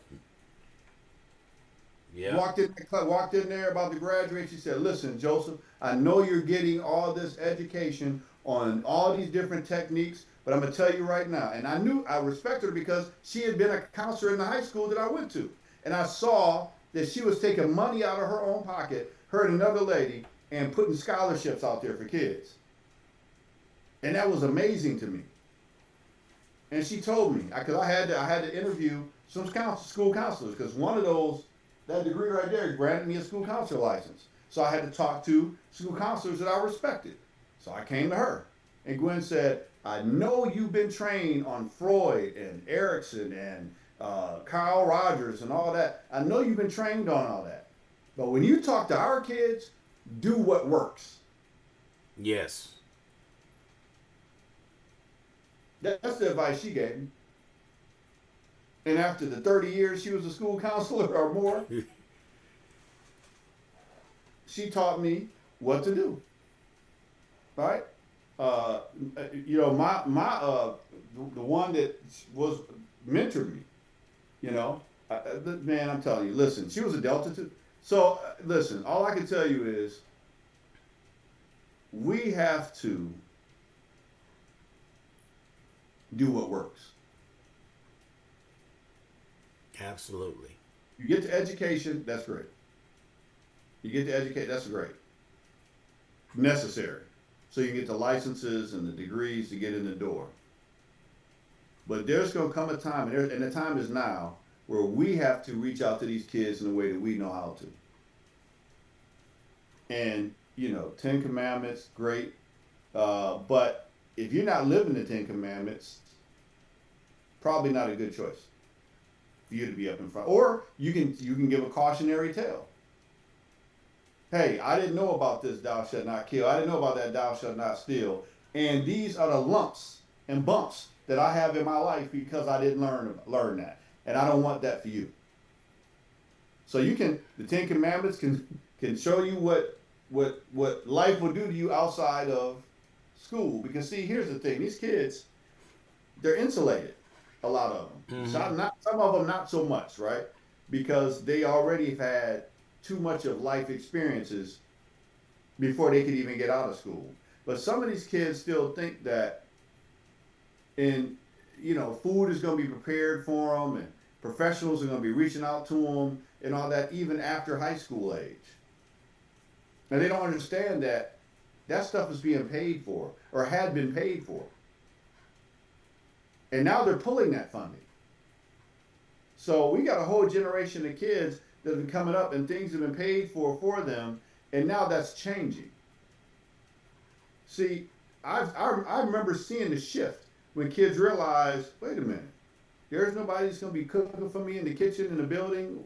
Yep. Walked in there about to graduate. She said, "Listen, Joseph, I know you're getting all this education on all these different techniques, but I'm gonna tell you right now." And I respected her because she had been a counselor in the high school that I went to, and I saw that she was taking money out of her own pocket, her and another lady, and putting scholarships out there for kids, and that was amazing to me. And she told me because I had to interview some school counselors because one of those that degree right there granted me a school counselor license. So I had to talk to school counselors that I respected. So I came to her, and Gwen said, "I know you've been trained on Freud and Erickson and Carl Rogers and all that. I know you've been trained on all that, but when you talk to our kids, do what works." Yes. That's the advice she gave me. And after the 30 years she was a school counselor or more, she taught me what to do. Right? Uh, the one that was mentored me. You know, man, I'm telling you. Listen, she was a Delta too. So listen, all I can tell you is we have to do what works. Absolutely. You get to education, that's great. You get to educate, that's great. Necessary. So you get the licenses and the degrees to get in the door. But there's going to come a time, and the time is now, where we have to reach out to these kids in the way that we know how to. And, Ten Commandments, great. But if you're not living the Ten Commandments, probably not a good choice for you to be up in front. Or you can give a cautionary tale. Hey, I didn't know about this thou shalt not kill. I didn't know about that thou shalt not steal. And these are the lumps and bumps that I have in my life because I didn't learn that. And I don't want that for you. So the Ten Commandments can show you what life will do to you outside of school. Because see, here's the thing, these kids, they're insulated, a lot of them. Mm-hmm. Some of them not so much, right? Because they already have had too much of life experiences before they could even get out of school. But some of these kids still think that food is going to be prepared for them and professionals are going to be reaching out to them and all that even after high school age. And they don't understand that stuff is being paid for or had been paid for. And now they're pulling that funding. So we got a whole generation of kids that have been coming up and things have been paid for them, and now that's changing. See, I remember seeing the shift when kids realize, wait a minute, there's nobody that's going to be cooking for me in the kitchen in the building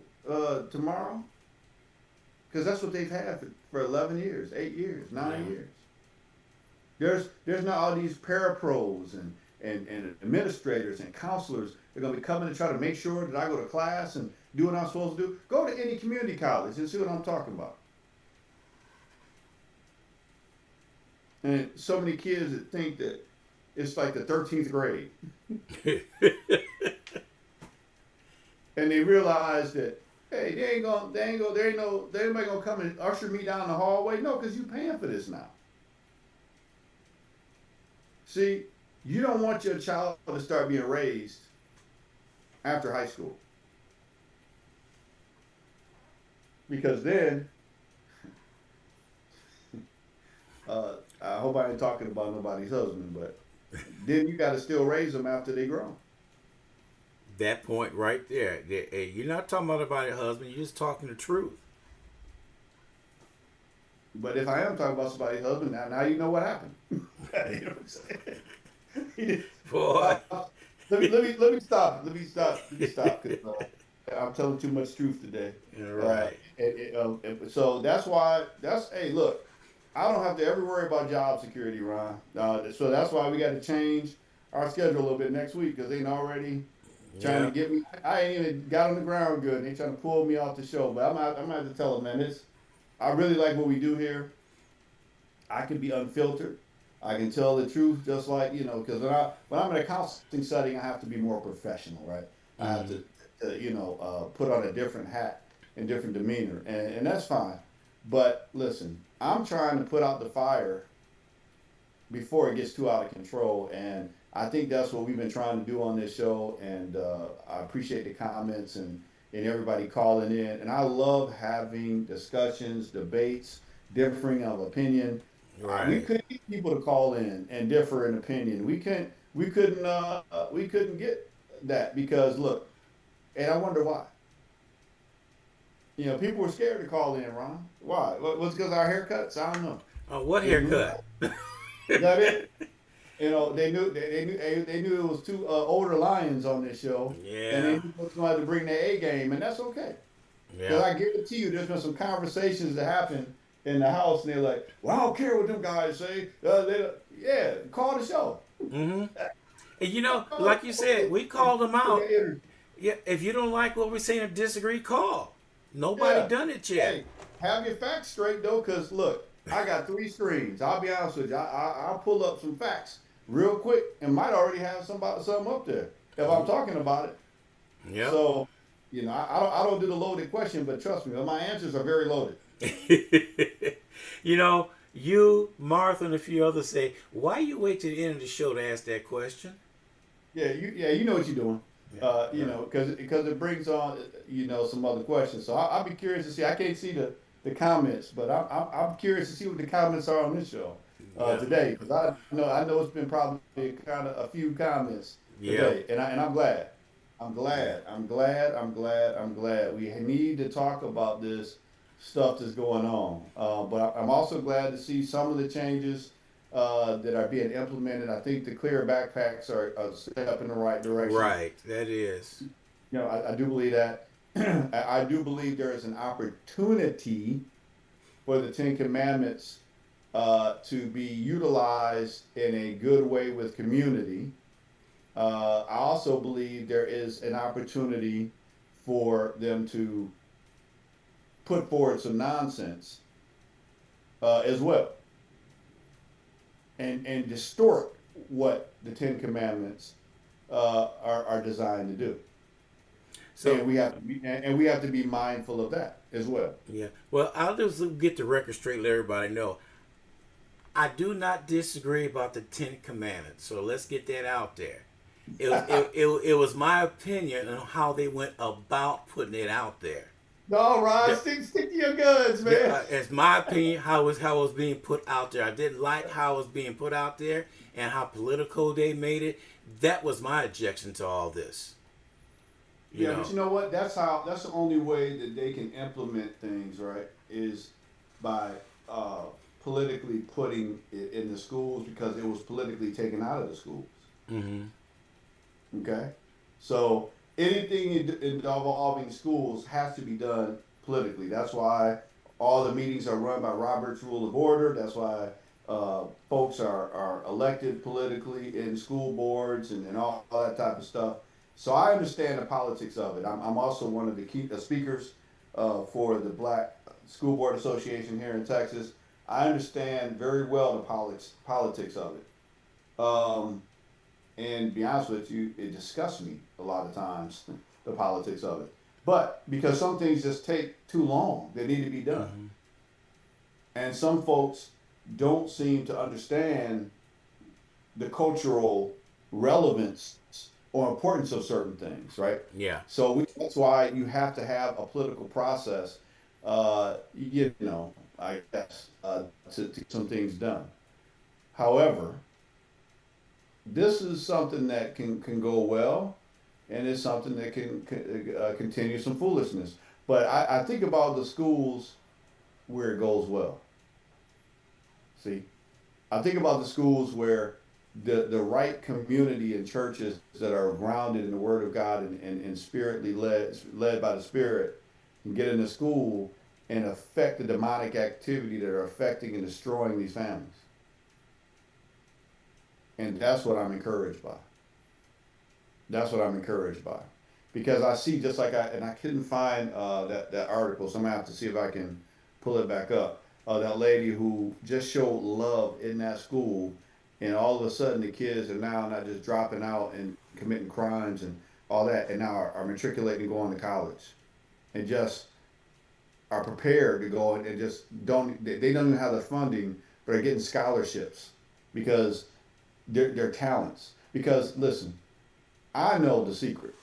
tomorrow, because that's what they've had for 11 years, 8 years, 9 years. There's not all these parapros and administrators and counselors that are going to be coming to try to make sure that I go to class and do what I'm supposed to do. Go to any community college and see what I'm talking about. And so many kids that think that it's like the 13th grade. And they realize that, hey, there ain't nobody gonna come and usher me down the hallway. No, because you're paying for this now. See, you don't want your child to start being raised after high school. Because then, I hope I ain't talking about nobody's husband, but then you got to still raise them after they grow. That point right there. You're not talking about your husband. You're just talking the truth. But if I am talking about somebody's husband, now you know what happened. You know what I'm saying? Boy. Let me stop. Because I'm telling too much truth today. You're right. So that's why. Hey, look. I don't have to ever worry about job security, Ron. So that's why we got to change our schedule a little bit next week because they already trying to get me. I ain't even got on the ground good. They trying to pull me off the show. But I'm gonna have to tell them, man. I really like what we do here. I can be unfiltered. I can tell the truth, just like because when I'm in a counseling setting, I have to be more professional, right? I have to put on a different hat and different demeanor, and that's fine. But listen, I'm trying to put out the fire before it gets too out of control, and I think that's what we've been trying to do on this show. And I appreciate the comments and everybody calling in. And I love having discussions, debates, differing of opinion. Right. We couldn't get people to call in and differ in opinion. We couldn't get that because look, and I wonder why. People were scared to call in, Ron. Why? Was it because of our haircuts? I don't know. What haircut? Is that it? They knew it was two older lions on this show. Yeah. And they knew somebody to bring their A game, and that's okay. Because I guarantee you, there's been some conversations that happen in the house, and they're like, "Well, I don't care what them guys say." Call the show. Mm-hmm. And like you said, we called them out. Yeah, if you don't like what we're saying or disagree, call. Nobody Yeah. done it yet. Hey, have your facts straight though, because look, I got three screens. I'll be honest with you. I'll pull up some facts real quick and might already have something up there if I'm talking about it. Yep. So, I don't do the loaded question, but trust me, my answers are very loaded. You know, you, Martha, and a few others say, why you wait to the end of the show to ask that question? You know what you're doing. Yeah. Because it brings on some other questions. So I'll be curious to see. I can't see the comments, but I'm curious to see what the comments are on this show Yeah. today, because I know it's been probably kind of a few comments Yeah. today, and I'm glad. I'm Yeah. glad. I'm glad. I'm glad. I'm glad. We need to talk about this stuff that's going on. But I'm also glad to see some of the changes that are being implemented. I think the clear backpacks are a step in the right direction. Right. That is. I do believe that. I do believe there is an opportunity for the Ten Commandments to be utilized in a good way with community. I also believe there is an opportunity for them to put forward some nonsense as well, and distort what the Ten Commandments are designed to do. So, And we have to be mindful of that as well. yeah. Well, I'll just get the record straight, let everybody know. I do not disagree about the Ten Commandments. So let's get that out there. It was my opinion on how they went about putting it out there. No, Ron, The, stick to your guns, man. It's my opinion how it was being put out there. I didn't like how it was being put out there and how political they made it. That was my objection to all this. You Yeah, but know. you know what? That's the only way that they can implement things, right? Is by uh, politically putting it in the schools, because it was politically taken out of the schools. Hmm. Okay, so anything involving schools has to be done politically. That's why all the meetings are run by Robert's Rule of Order. That's why folks are elected politically in school boards and all that type of stuff. So I understand the politics of it. I'm also one of the key speakers for the Black School Board Association here in Texas. I understand very well the politics of it. And to be honest with you, it disgusts me a lot of times, the politics of it. But because some things just take too long, they need to be done. Hmm. And some folks don't seem to understand the cultural relevance or importance of certain things, right? Yeah. That's why you have to have a political process, I guess, to get some things done. However, this is something that can go well, and it's something that can continue some foolishness. But I think about the schools where it goes well. See, I think about the schools where the right community and churches that are grounded in the Word of God and spiritly led by the Spirit can get into school and affect the demonic activity that are affecting and destroying these families. And that's what I'm encouraged by. That's what I'm encouraged by, because I see, just like I couldn't find that article, so I'm gonna have to see if I can pull it back up. That lady who just showed love in that school, and all of a sudden the kids are now not just dropping out and committing crimes and all that, and now are matriculating and going to college, and just are prepared to go and just they don't even have the funding, but are getting scholarships because their talents. Because listen, I know the secret.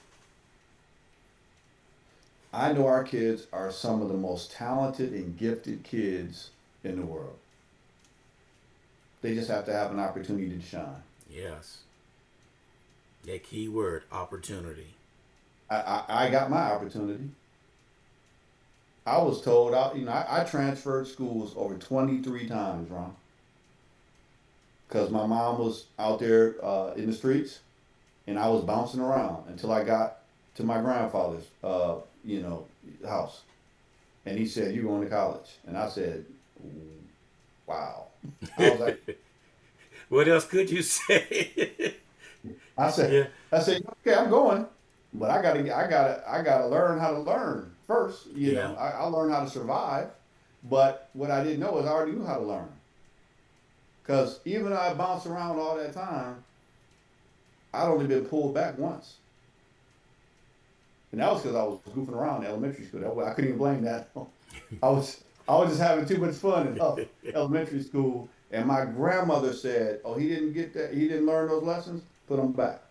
I know our kids are some of the most talented and gifted kids in the world. They just have to have an opportunity to shine. Yes. That key word, opportunity. I got my opportunity. I was told, I transferred schools over 23 times, Ron, because my mom was out there in the streets, and I was bouncing around until I got to my grandfather's, house. And he said, "You're going to college." And I said, "Wow." I was like, What else could you say? I said, Yeah. I said, "Okay, I'm going." But I gotta learn how to learn first. Yeah. I learned how to survive, but what I didn't know is I already knew how to learn. Cause even though I bounced around all that time, I'd only been pulled back once, and that was because I was goofing around in elementary school. I couldn't even blame that. I was just having too much fun in elementary school, and my grandmother said, "Oh, he didn't get that. He didn't learn those lessons. Put him back."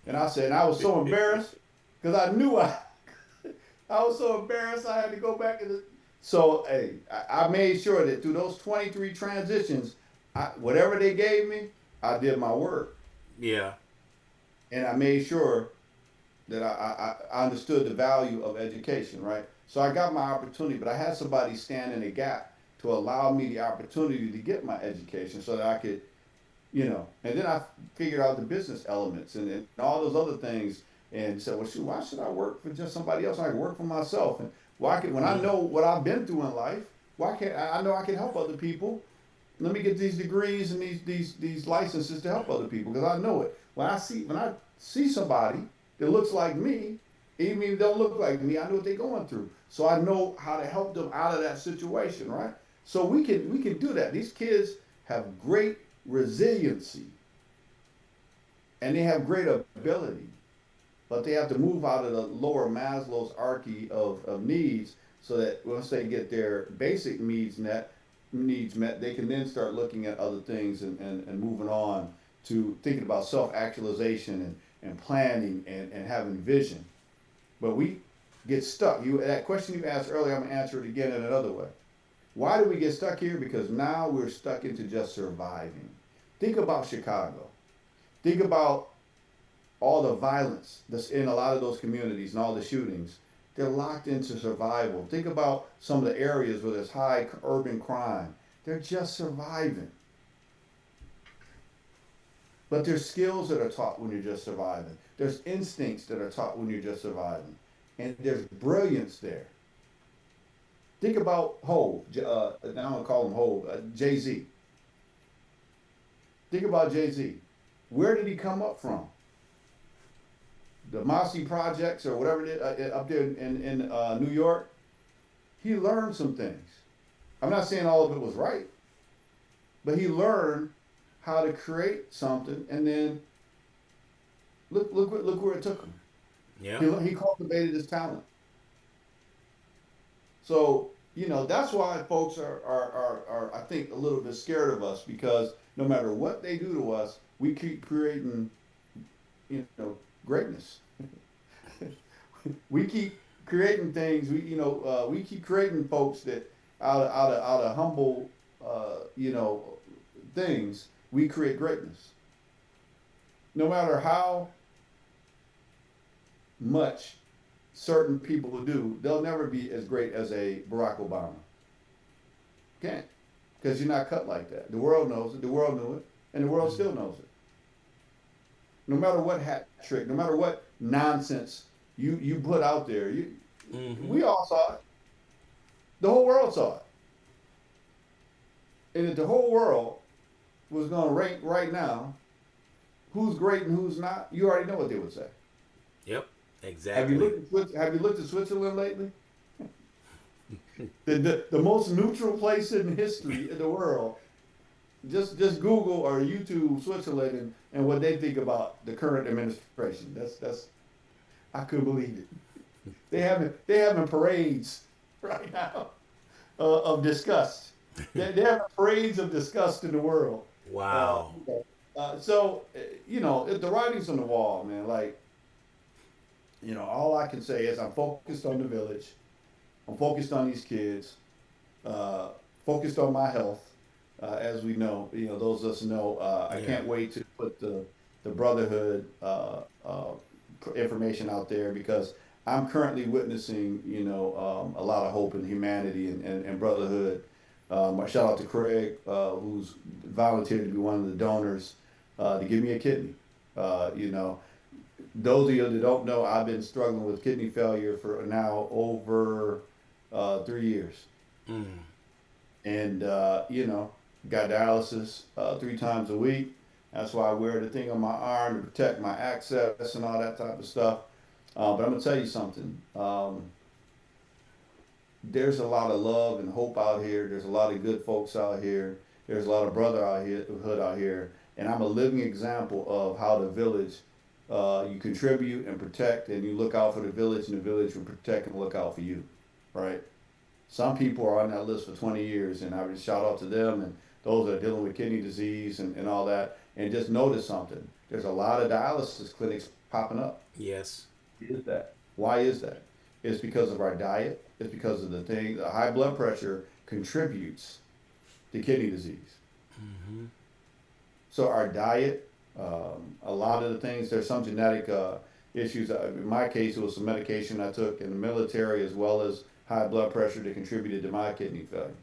And I said, and I was so embarrassed because I knew I was so embarrassed I had to go back and. So hey, I made sure that through those 23 transitions, whatever they gave me, I did my work, Yeah. and I made sure that I understood the value of education, right? So I got my opportunity, but I had somebody stand in the gap to allow me the opportunity to get my education so that I could, and then I figured out the business elements and all those other things and said, well, shoot, why should I work for just somebody else? I can work for myself. And when I Mm. know what I've been through in life, why can't I know I can help other people? Let me get these degrees and these licenses to help other people because I know it. When I see somebody that looks like me, even if they don't look like me, I know what they're going through. So I know how to help them out of that situation, right? So we can do that. These kids have great resiliency and they have great ability, but they have to move out of the lower Maslow's hierarchy of needs so that once they get their basic needs met, they can then start looking at other things and moving on to thinking about self-actualization and planning and having vision. But we get stuck. That question you asked earlier, I'm gonna answer it again in another way. Why do we get stuck here? Because now we're stuck into just surviving. Think about Chicago. Think about all the violence that's in a lot of those communities and all the shootings. They're locked into survival. Think about some of the areas where there's high urban crime. They're just surviving. But there's skills that are taught when you're just surviving. There's instincts that are taught when you're just surviving. And there's brilliance there. Think about Hove. Now I'm going to call him Hove. Jay Z. Think about Jay Z. Where did he come up from? The Mossy Projects or whatever it is up there in New York. He learned some things. I'm not saying all of it was right, but he learned how to create something, and then look where it took him. Yeah. He cultivated his talent. So that's why folks are I think a little bit scared of us because no matter what they do to us, we keep creating greatness. We keep creating things. We keep creating folks that out of humble things we create greatness. No matter how much certain people will do, they'll never be as great as a Barack Obama. Can't, because you're not cut like that. The world knows it. The world knew it, and the world still knows it. No matter what hat trick, no matter what nonsense you put out there, Mm-hmm. we all saw it. The whole world saw it. And if the whole world was going to rank right now who's great and who's not, you already know what they would say. Yep. Have you Exactly. looked at Have you looked at Switzerland lately? The most neutral place in history in the world. Just Google or YouTube Switzerland and what they think about the current administration. That's I couldn't believe it. They having parades right now of disgust. They have parades of disgust in the world. Uh, Wow. if the writing's on the wall, man. Like all I can say is I'm focused on the village. I'm focused on these kids. Uh, Focused on my health. As we know, those of us know. I Yeah. can't wait to put the brotherhood information out there because I'm currently witnessing, a lot of hope in humanity and brotherhood. I shout out to Craig, who's volunteered to be one of the donors to give me a kidney. You know, those of you that don't know, I've been struggling with kidney failure for now over 3 years, Mm. and got dialysis 3 times a week. That's why I wear the thing on my arm to protect my access and all that type of stuff. But I'm gonna tell you something. There's a lot of love and hope out here. There's a lot of good folks out here. There's a lot of brother out here, hood out here, and I'm a living example of how the village, you contribute and protect, and you look out for the village, and the village will protect and look out for you, right? Some people are on that list for 20 years, and I would shout out to them and those that are dealing with kidney disease and all that. And just notice something. There's a lot of dialysis clinics popping up. Yes. Is that? Why is that? It's because of our diet. It's because of the thing. The high blood pressure contributes to kidney disease. Hmm. So our diet, a lot of the things. There's some genetic issues. In my case, it was some medication I took in the military as well as high blood pressure that contributed to my kidney failure.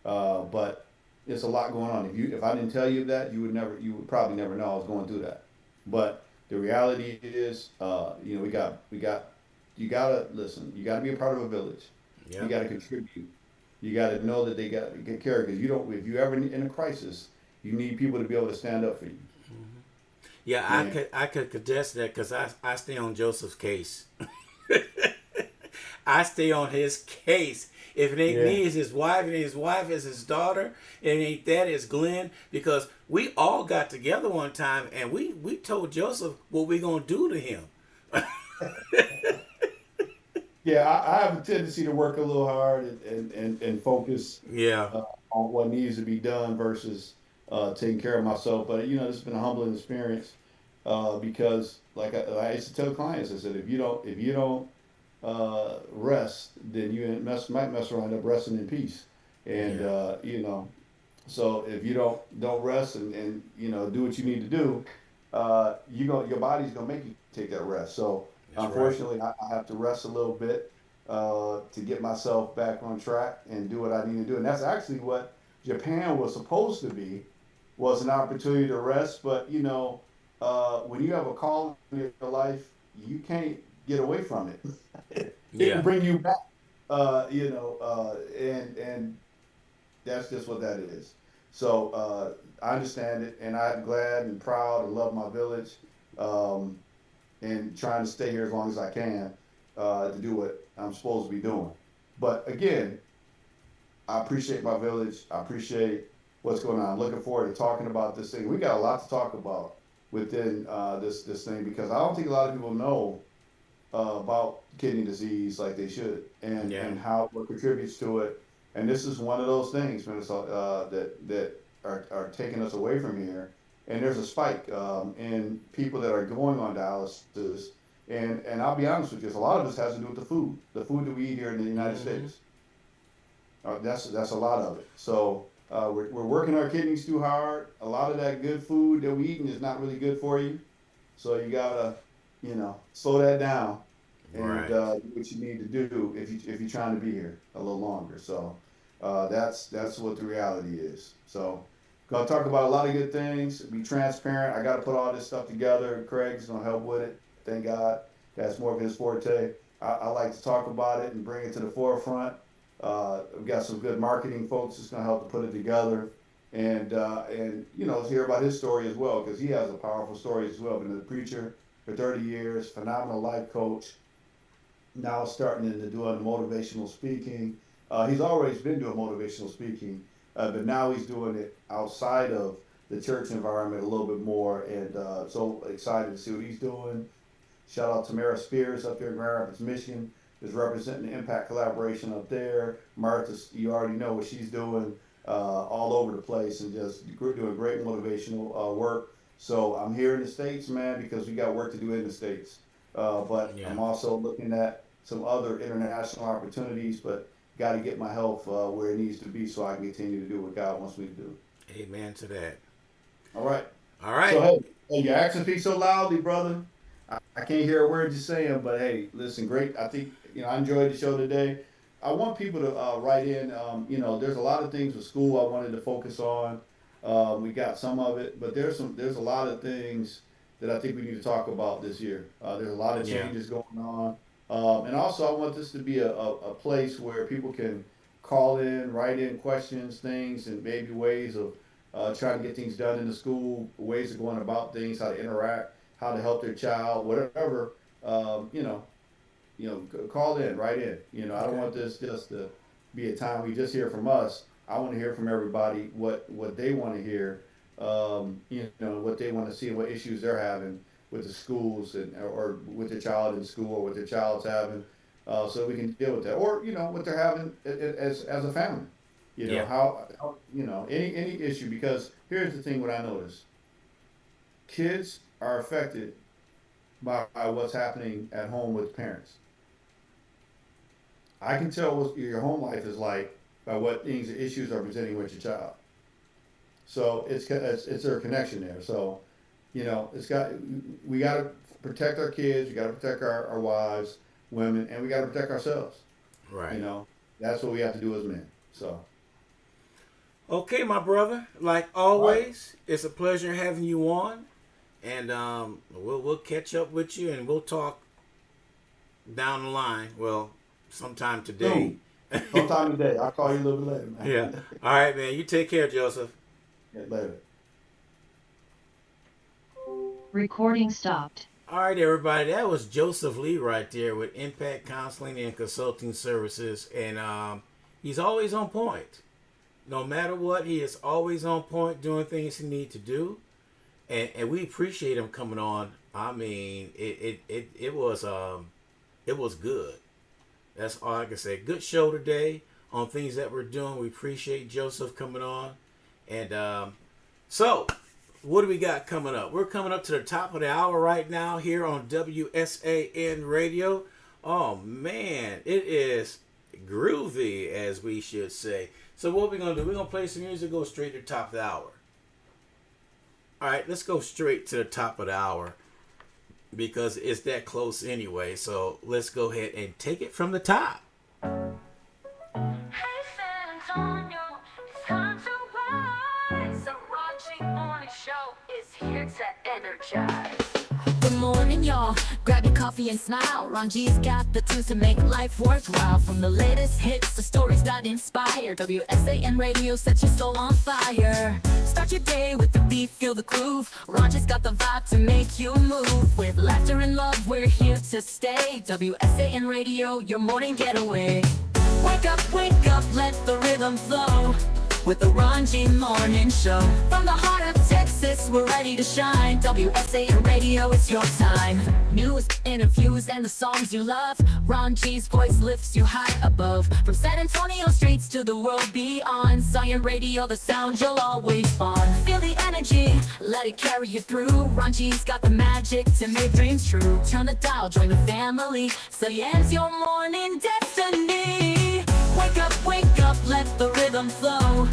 But it's a lot going on. If I didn't tell you that, you would probably never know I was going through that. But the reality is, you gotta listen. You gotta be a part of a village. You Yep. gotta contribute. You gotta know that they got to get care because you don't. If you ever in a crisis, you need people to be able to stand up for you. Yeah, And I could contest that because I stay on Joseph's case. I stay on his case. If it ain't yeah, me, it's his wife, and his wife is his daughter, and it ain't that, it's Glenn. Because we all got together one time and we told Joseph what we gonna do to him. yeah, I have a tendency to work a little hard and focus Yeah. on what needs to be done versus taking care of myself. But this has been a humbling experience because, like I used to tell clients, I said, if you don't rest, then might mess around up resting in peace. And Yeah. so if you don't rest and do what you need to do, your body's gonna make you take that rest. So That's right. unfortunately, I have to rest a little bit to get myself back on track and do what I need to do. And that's actually what Japan was supposed to be, was an opportunity to rest. But when you have a call in your life, you can't get away from it. It will Yeah. bring you back. And that's just what that is. So I understand it, and I'm glad and proud and love my village, um, and trying to stay here as long as I can to do what I'm supposed to be doing. But again, I appreciate my village. I appreciate what's going on. I'm looking forward to talking about this thing. We got a lot to talk about within this thing because I don't think a lot of people know about kidney disease like they should, and Yeah. how what contributes to it. And this is one of those things, Minnesota, that are taking us away from here. And there's a spike in people that are going on dialysis. And I'll be honest with you, a lot of this has to do with the food that we eat here in the United Hmm. States. That's a lot of it. So we're working our kidneys too hard. A lot of that good food that we eating is not really good for you. So you gotta, slow that down and Right. do what you need to do if you're trying to be here a little longer. So that's what the reality is. So gonna talk about a lot of good things. Be transparent. I got to put all this stuff together. Craig's gonna help with it. Thank God. That's more of his forte. I like to talk about it and bring it to the forefront. We've got some good marketing folks that's gonna help to put it together. And hear about his story as well because he has a powerful story as well. Been a preacher for 30 years, phenomenal life coach. Now starting into doing motivational speaking. He's always been doing motivational speaking, but now he's doing it outside of the church environment a little bit more. And so excited to see what he's doing. Shout out to Tamara Spears up there in Grand Rapids, Michigan, is representing the Impact Collaboration up there. Martha, you already know what she's doing all over the place and just doing great motivational work. So I'm here in the States, man, because we got work to do in the States. But Yeah. I'm also looking at some other international opportunities, but got to get my health where it needs to be so I can continue to do what God wants me to do. Amen to that. All right. All So, right. hey, your accent speaks so loudly, brother. I can't hear a word you're saying, but hey, listen, great. I think, I enjoyed the show today. I want people to write in. There's a lot of things with school I wanted to focus on. We got some of it, but there's a lot of things that I think we need to talk about this year. There's a lot of Yeah. changes going on. And also I want this to be a place where people can call in, write in questions, things, and maybe ways of trying to get things done in the school, ways of going about things, how to interact, how to help their child, whatever. call in, write in. I don't Okay. want this just to be a time we just hear from us. I want to hear from everybody what they want to hear, what they want to see and what issues they're having with the schools and or with the child in school or what the child's having, so we can deal with that. Or what they're having as a family. Yeah. How any issue, because here's the thing: what I notice, kids are affected by what's happening at home with parents. I can tell what your home life is like by what things, issues are presenting with your child. So it's their connection there. So it's got we got to protect our kids. We got to protect our wives, women, and we got to protect ourselves. You Right. know, that's what we have to do as men. So, Okay, my brother. Like all right, always, it's a pleasure having you on, and we'll catch up with you, and we'll talk down the line. Well, sometime today. soon, sometime today. I'll call you a little bit later, Yeah. man. All right, man. You take care, Joseph. Yeah, later. Recording stopped. All right, everybody. That was Joseph Lee right there with Impact Counseling and Consulting Services, and he's always on point. No matter what, he is always on point, doing things he needs to do, and we appreciate him coming on. I mean, it was good. That's all I can say. Good show today on things that we're doing. We appreciate Joseph coming on, and so. What do we got coming up? We're coming up to the top of the hour right now here on WSAN Radio. Oh man, it is groovy, as we should say. So what we're gonna do? We're gonna play some music, go straight to the top of the hour. All right, let's go straight to the top of the hour because it's that close anyway. So let's go ahead and take it from the top. Hey San Antonio, it's time to rise. The Raunchy Morning Show is here to energize. Good morning, y'all. Grab your coffee and smile. Ron G's got the tunes to make life worthwhile. From the latest hits to stories that inspire, WSAN Radio sets your soul on fire. Start your day with the beat, feel the groove. Ron G's got the vibe to make you move. With laughter and love, we're here to stay. WSAN Radio, your morning getaway. Wake up, let the rhythm flow. With the Raunchy Morning Show. From the heart of Texas, we're ready to shine. WSAN Radio, it's your time. News, interviews, and the songs you love. Raunchy's voice lifts you high above. From San Antonio streets to the world beyond. Zion Radio, the sound you'll always find. Feel the energy, let it carry you through. Raunchy's got the magic to make dreams true. Turn the dial, join the family. Zian's your morning destiny. Wake up, let the rhythm flow.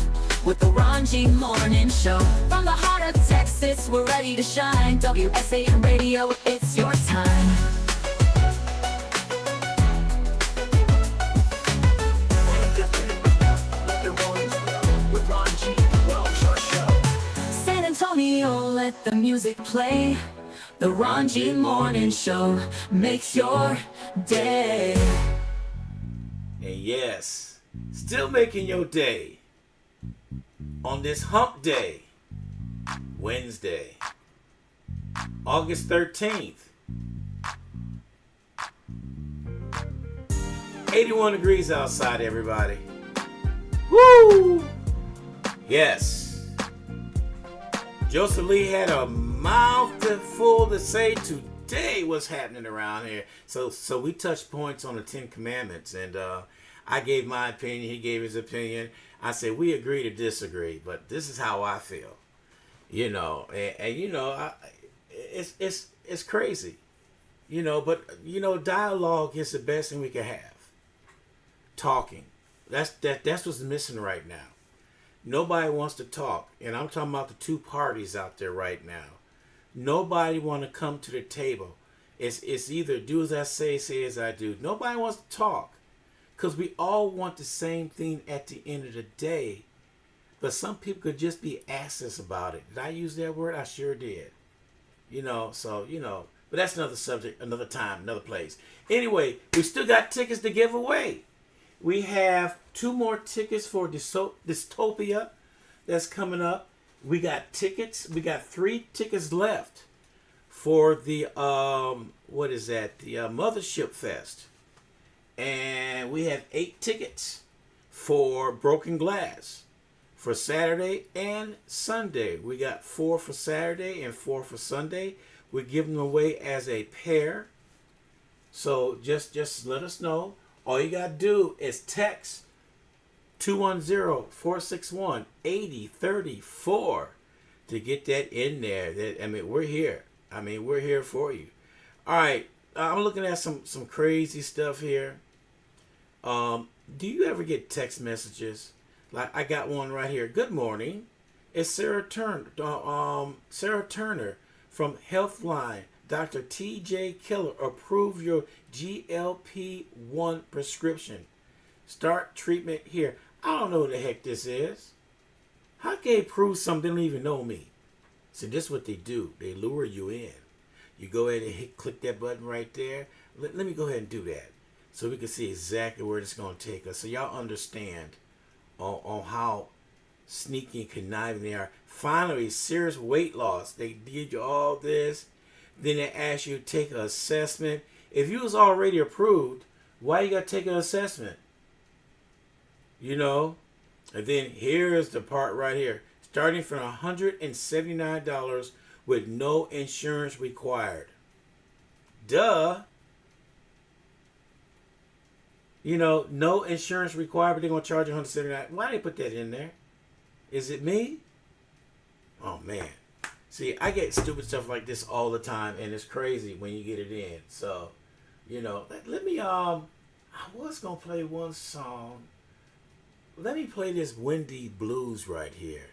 With the Raunchy Morning Show. From the heart of Texas, we're ready to shine. WSAN Radio, it's your time. San Antonio, let the music play. The Raunchy Morning Show makes your day. And yes, still making your day on this hump day, Wednesday, August 13th. 81 degrees outside, everybody. Woo! Yes. Joseph Lee had a mouthful to say today what's happening around here. So we touched points on the 10 Commandments, and I gave my opinion, he gave his opinion. I said we agree to disagree, but this is how I feel, it's crazy, but dialogue is the best thing we can have. Talking, that's what's missing right now. Nobody wants to talk, and I'm talking about the two parties out there right now. Nobody want to come to the table. It's either do as I say as I do. Nobody wants to talk. Because we all want the same thing at the end of the day. But some people could just be asses about it. Did I use that word? I sure did. But that's another subject, another time, another place. Anyway, we still got tickets to give away. We have 2 more tickets for Dystopia that's coming up. We got tickets. We got 3 tickets left for the, The Mothership Fest. And we have 8 tickets for Broken Glass for Saturday and Sunday. We got 4 for Saturday and 4 for Sunday. We're giving them away as a pair. So just let us know. All you got to do is text 210-461-8034 to get that in there. We're here. We're here for you. All right. I'm looking at some crazy stuff here. Do you ever get text messages? Like I got one right here. Good morning. It's Sarah Turner. Sarah Turner from Healthline. Dr. T.J. Killer approved your GLP-1 prescription. Start treatment here. I don't know who the heck this is. How can they prove something they don't even know me? So this is what they do. They lure you in. You go ahead and click that button right there. Let me go ahead and do that so we can see exactly where it's going to take us. So y'all understand on how sneaky and conniving they are. Finally, serious weight loss. They did you all this. Then they ask you to take an assessment. If you was already approved, why you got to take an assessment? You know? And then here's the part right here. Starting from $179 with no insurance required. Duh. You know, no insurance required, but they're going to charge you $179. Why they put that in there? Is it me? Oh, man. See, I get stupid stuff like this all the time, and it's crazy when you get it in. So, you know, let me, I was going to play one song. Let me play this Windy Blues right here.